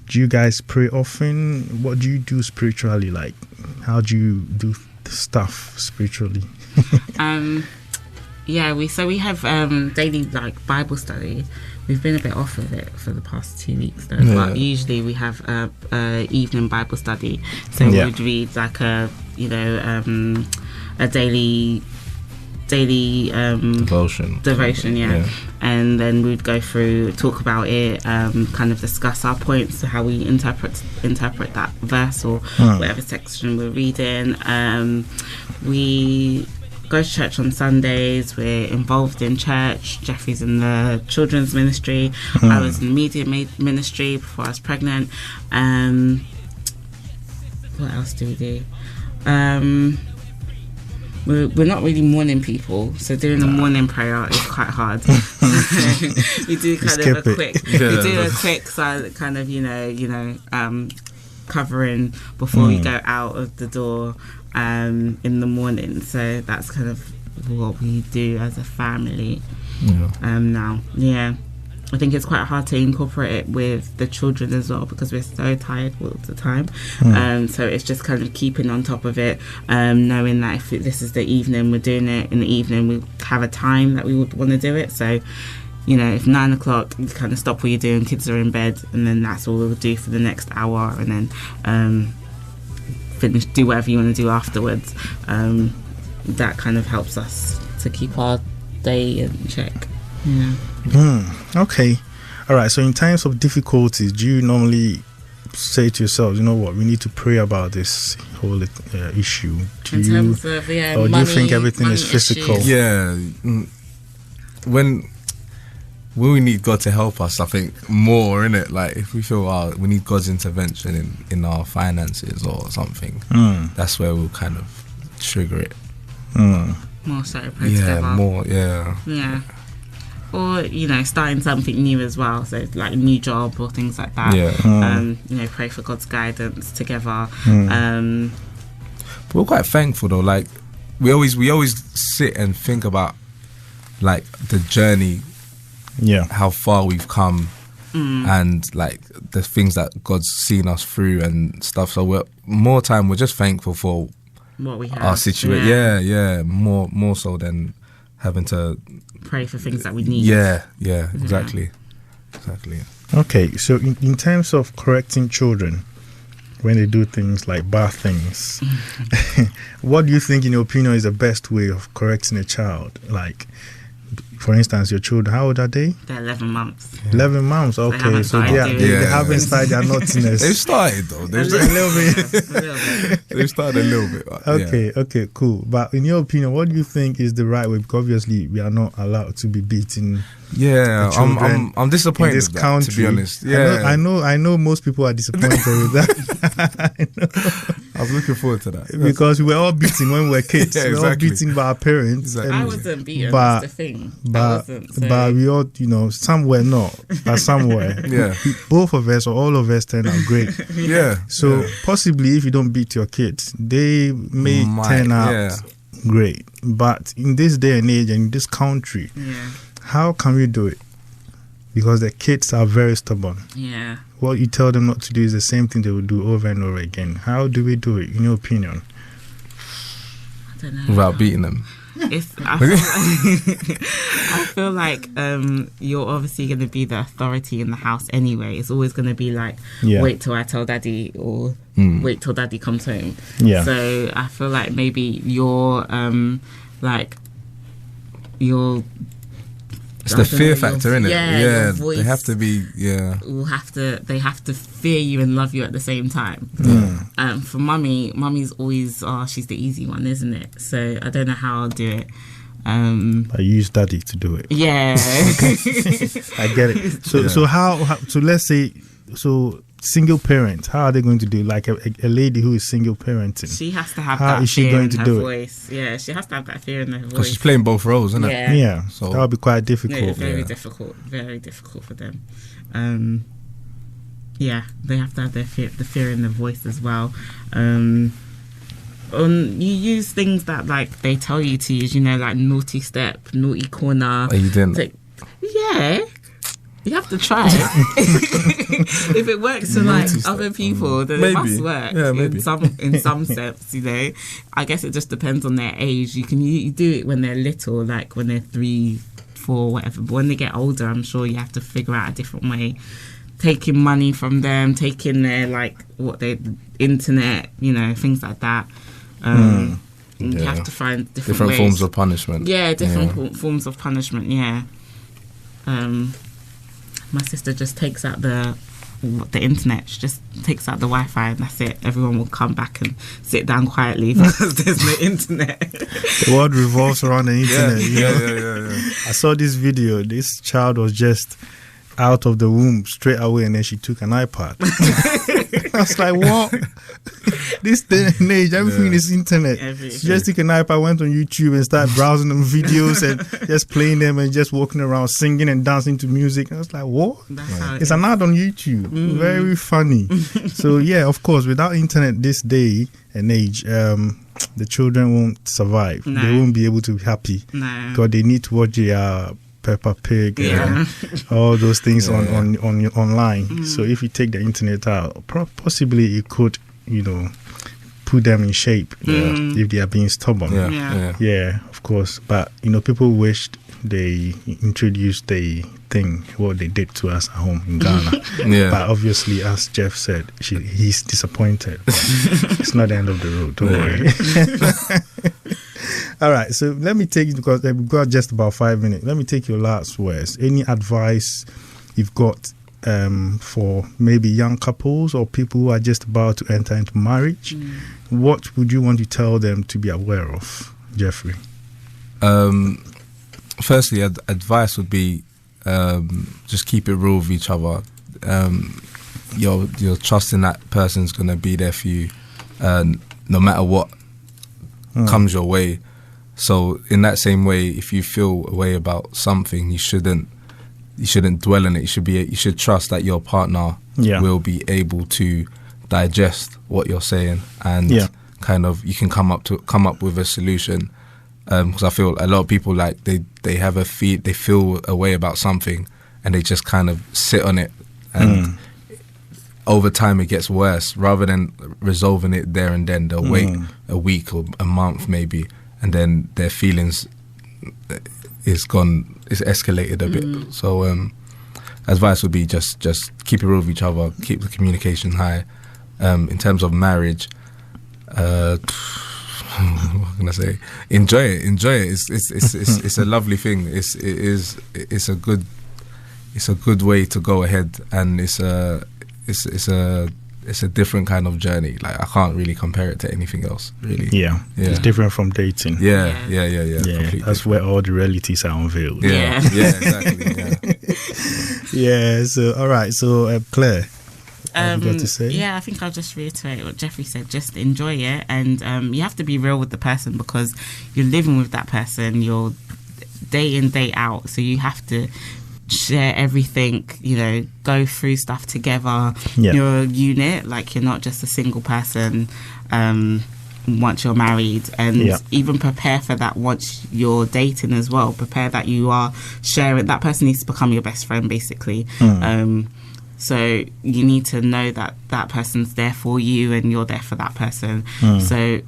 Do you guys pray often? What do you do spiritually? Like, how do you do stuff spiritually? Yeah, we have daily like Bible study. We've been a bit off of it for the past 2 weeks though, but usually we have a evening Bible study. So we would read like a daily devotion, yeah. And then we'd go through, talk about it, kind of discuss our points, how we interpret that verse or whatever section we're reading. We go to church on Sundays. We're involved in church. Jeffrey's in the children's ministry. I was in the media ministry before I was pregnant. What else do we do? We're not really morning people, so doing a morning prayer is quite hard. We do a quick silent kind of covering before we go out of the door in the morning. So that's kind of what we do as a family now. Yeah, I think it's quite hard to incorporate it with the children as well because we're so tired all the time. So it's just kind of keeping on top of it, knowing that if this is the evening, we're doing it in the evening. We have a time that we would want to do it. So, you know, if 9 o'clock, you kind of stop what you're doing, kids are in bed, and then that's all we'll do for the next hour, and then do whatever you want to do afterwards. That kind of helps us to keep our day in check. Yeah. Okay. All right. So in times of difficulties, do you normally say to yourself, you know what, we need to pray about this whole issue? Or do you think everything is physical? Issues. Yeah. When we need God to help us, I think more, innit? Like if we feel we need God's intervention in our finances or something, that's where we'll kind of trigger it. More so pray together. Yeah. Or, you know, starting something new as well, so like a new job or things like that. You know, pray for God's guidance together. But we're quite thankful though. Like we always sit and think about like the journey, how far we've come, and like the things that God's seen us through and stuff. So we're just thankful for what we have. Our situation. More so than having to pray for things that we need. Exactly. Okay, so in terms of correcting children when they do things like bad things, what do you think, in your opinion, is the best way of correcting a child? Like, for instance, your children, how old are they? They're 11 months. 11 months, okay. So they haven't started their naughtiness. They've started though. They've a little bit. They've started a little bit. Okay, cool. But in your opinion, what do you think is the right way? Because obviously we are not allowed to be beating. Yeah, I'm disappointed in this with that, country. to be honest. Yeah, I know most people are disappointed with that. I was looking forward to that because we were all beaten when we were kids. Yeah, we were all beaten by our parents. Exactly. I wasn't beaten. That's the thing. But we all, some were not, but some were. Yeah, both of us or all of us turned out great. Yeah. So possibly, if you don't beat your kids, they may turn out great. But in this day and age and in this country, how can we do it? Because the kids are very stubborn. Yeah. What you tell them not to do is the same thing they will do over and over again. How do we do it, in your opinion? I don't know. Without beating them. I feel like you're obviously going to be the authority in the house anyway. It's always going to be like, wait till I tell daddy, or wait till daddy comes home. Yeah. So I feel like maybe you're it's the fear factor, isn't it? Yeah, they have to be. Yeah, they have to fear you and love you at the same time. For mummy's always she's the easy one, isn't it? So I don't know how I'll do it. I use daddy to do it. Yeah, I get it. So how? So let's say single parents, how are they going to do? Like a lady who is single parenting, she has to have how that is she fear going in to her do voice. Yeah, she has to have that fear in her voice. Because she's playing both roles, isn't it? Yeah. So that would be quite difficult. Yeah, very difficult for them. They have to have the fear in their voice as well. You use things that like they tell you to use, like naughty step, naughty corner. Oh, you didn't? Yeah. You have to try. If it works for like other people, then it must work. Yeah, maybe. In some sense, I guess it just depends on their age. You do it when they're little, like when they're 3, 4, whatever. But when they get older, I'm sure you have to figure out a different way. Taking money from them, taking their internet, things like that. You have to find different ways. Forms of punishment. Yeah, different forms of punishment. Yeah. My sister just takes out the internet. She just takes out the Wi-Fi and that's it. Everyone will come back and sit down quietly because there's no internet. The world revolves around the internet. Yeah. I saw this video. This child was just out of the womb straight away and then she took an iPad. I was like, what? This day and age, everything is internet. She just took an iPad, went on YouTube and started browsing them videos and just playing them and just walking around singing and dancing to music. I was like, what? It's an ad on YouTube. Very funny. So yeah, of course, without internet this day and age, the children won't survive. No. They won't be able to be happy. No. Because they need to watch their Peppa Pig and all those things on online. So if you take the internet out, possibly it could, put them in shape if they are being stubborn. Yeah, of course. But people wished they introduced the thing what they did to us at home in Ghana. But obviously, as Jeff said, he's disappointed. It's not the end of the road. Don't worry. All right, so let me take it because we've got just about 5 minutes. Let me take your last words. Any advice you've got for maybe young couples or people who are just about to enter into marriage? What would you want to tell them to be aware of, Jeffrey? Firstly, advice would be just keep it real with each other. You're trusting that person's going to be there for you no matter what comes your way. So in that same way, if you feel a way about something, you shouldn't dwell in it. You should trust that your partner will be able to digest what you're saying and kind of you can come up with a solution. Because I feel a lot of people they have they feel a way about something and they just kind of sit on it and over time it gets worse. Rather than resolving it there and then, they'll wait a week or a month maybe, and then their feelings is escalated a bit. So advice would be just keep it real with each other, keep the communication high. In terms of marriage, what can I say? Enjoy it. It's a lovely thing. It's a good way to go ahead, and it's a different kind of journey. Like, I can't really compare it to anything else, really. Yeah. It's different from dating. Yeah. That's where all the realities are unveiled. Yeah, exactly. Yeah. So, all right. So, Claire, what have you got to say? Yeah, I think I'll just reiterate what Jeffrey said. Just enjoy it, and you have to be real with the person, because you're living with that person. You're day in, day out, so you have to share everything, go through stuff together. You're a unit, like, you're not just a single person once you're married, and even prepare for that once you're dating as well. Prepare that you are sharing, that person needs to become your best friend, basically. So you need to know that that person's there for you and you're there for that person. So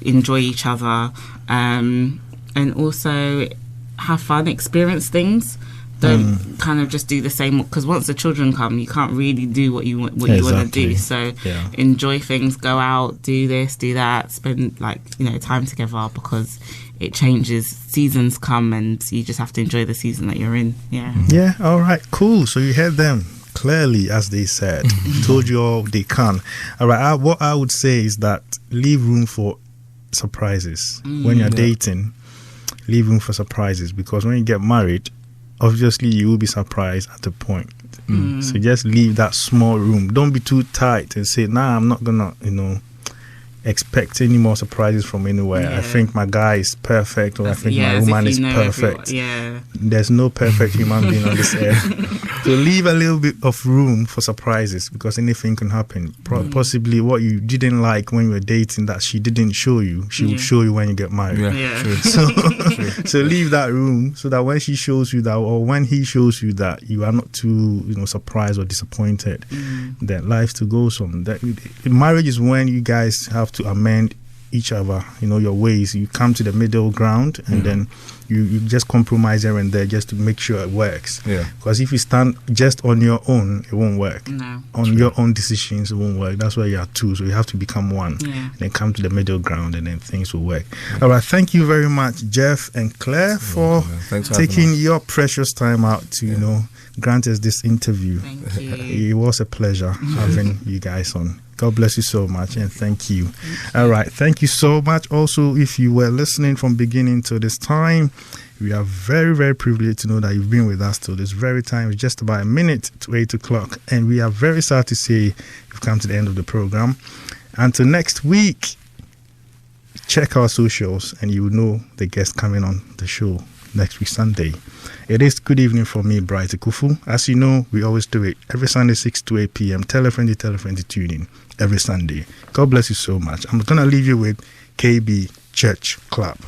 enjoy each other, and also have fun, experience things. Don't kind of just do the same, because once the children come, you can't really do what you want to do. So enjoy things, go out, do this, do that, spend time together, because it changes. Seasons come, and you just have to enjoy the season that you're in. Yeah. All right. Cool. So you heard them clearly, as they said. Told you all they can. All right. What I would say is that leave room for surprises when you're dating. Leave room for surprises, because when you get married, obviously you will be surprised at a point. So just leave that small room. Don't be too tight and say, I'm not gonna expect any more surprises from anywhere. I think my guy is perfect, or I think my woman is perfect. There's no perfect human being on this earth. So leave a little bit of room for surprises, because anything can happen. Possibly what you didn't like when you were dating, that she didn't show you, she will show you when you get married. So leave that room, so that when she shows you that, or when he shows you that, you are not too surprised or disappointed. That life to go on. That marriage is when you guys have to amend each other, your ways. You come to the middle ground, and then you just compromise here and there just to make sure it works. Because if you stand just on your own, it won't work. On your own decisions, it won't work. That's why you are two, so you have to become one, and then come to the middle ground, and then things will work. All right, thank you very much, Jeff and Claire, for taking your precious time out to grant us this interview. Thank you. It was a pleasure having you guys on. God bless you so much, and thank you. All right, thank you so much. Also, if you were listening from beginning to this time, we are very, very privileged to know that you've been with us till this very time. It's just about a minute to 8 o'clock, and we are very sad to say you've come to the end of the program. Until next week, check our socials, and you will know the guest coming on the show next week, Sunday. It is Good Evening for me, Bright Akuffo. As you know, we always do it every Sunday, 6 to 8 p.m. Tell a friend to tune in every Sunday. God bless you so much. I'm going to leave you with KB Church Club.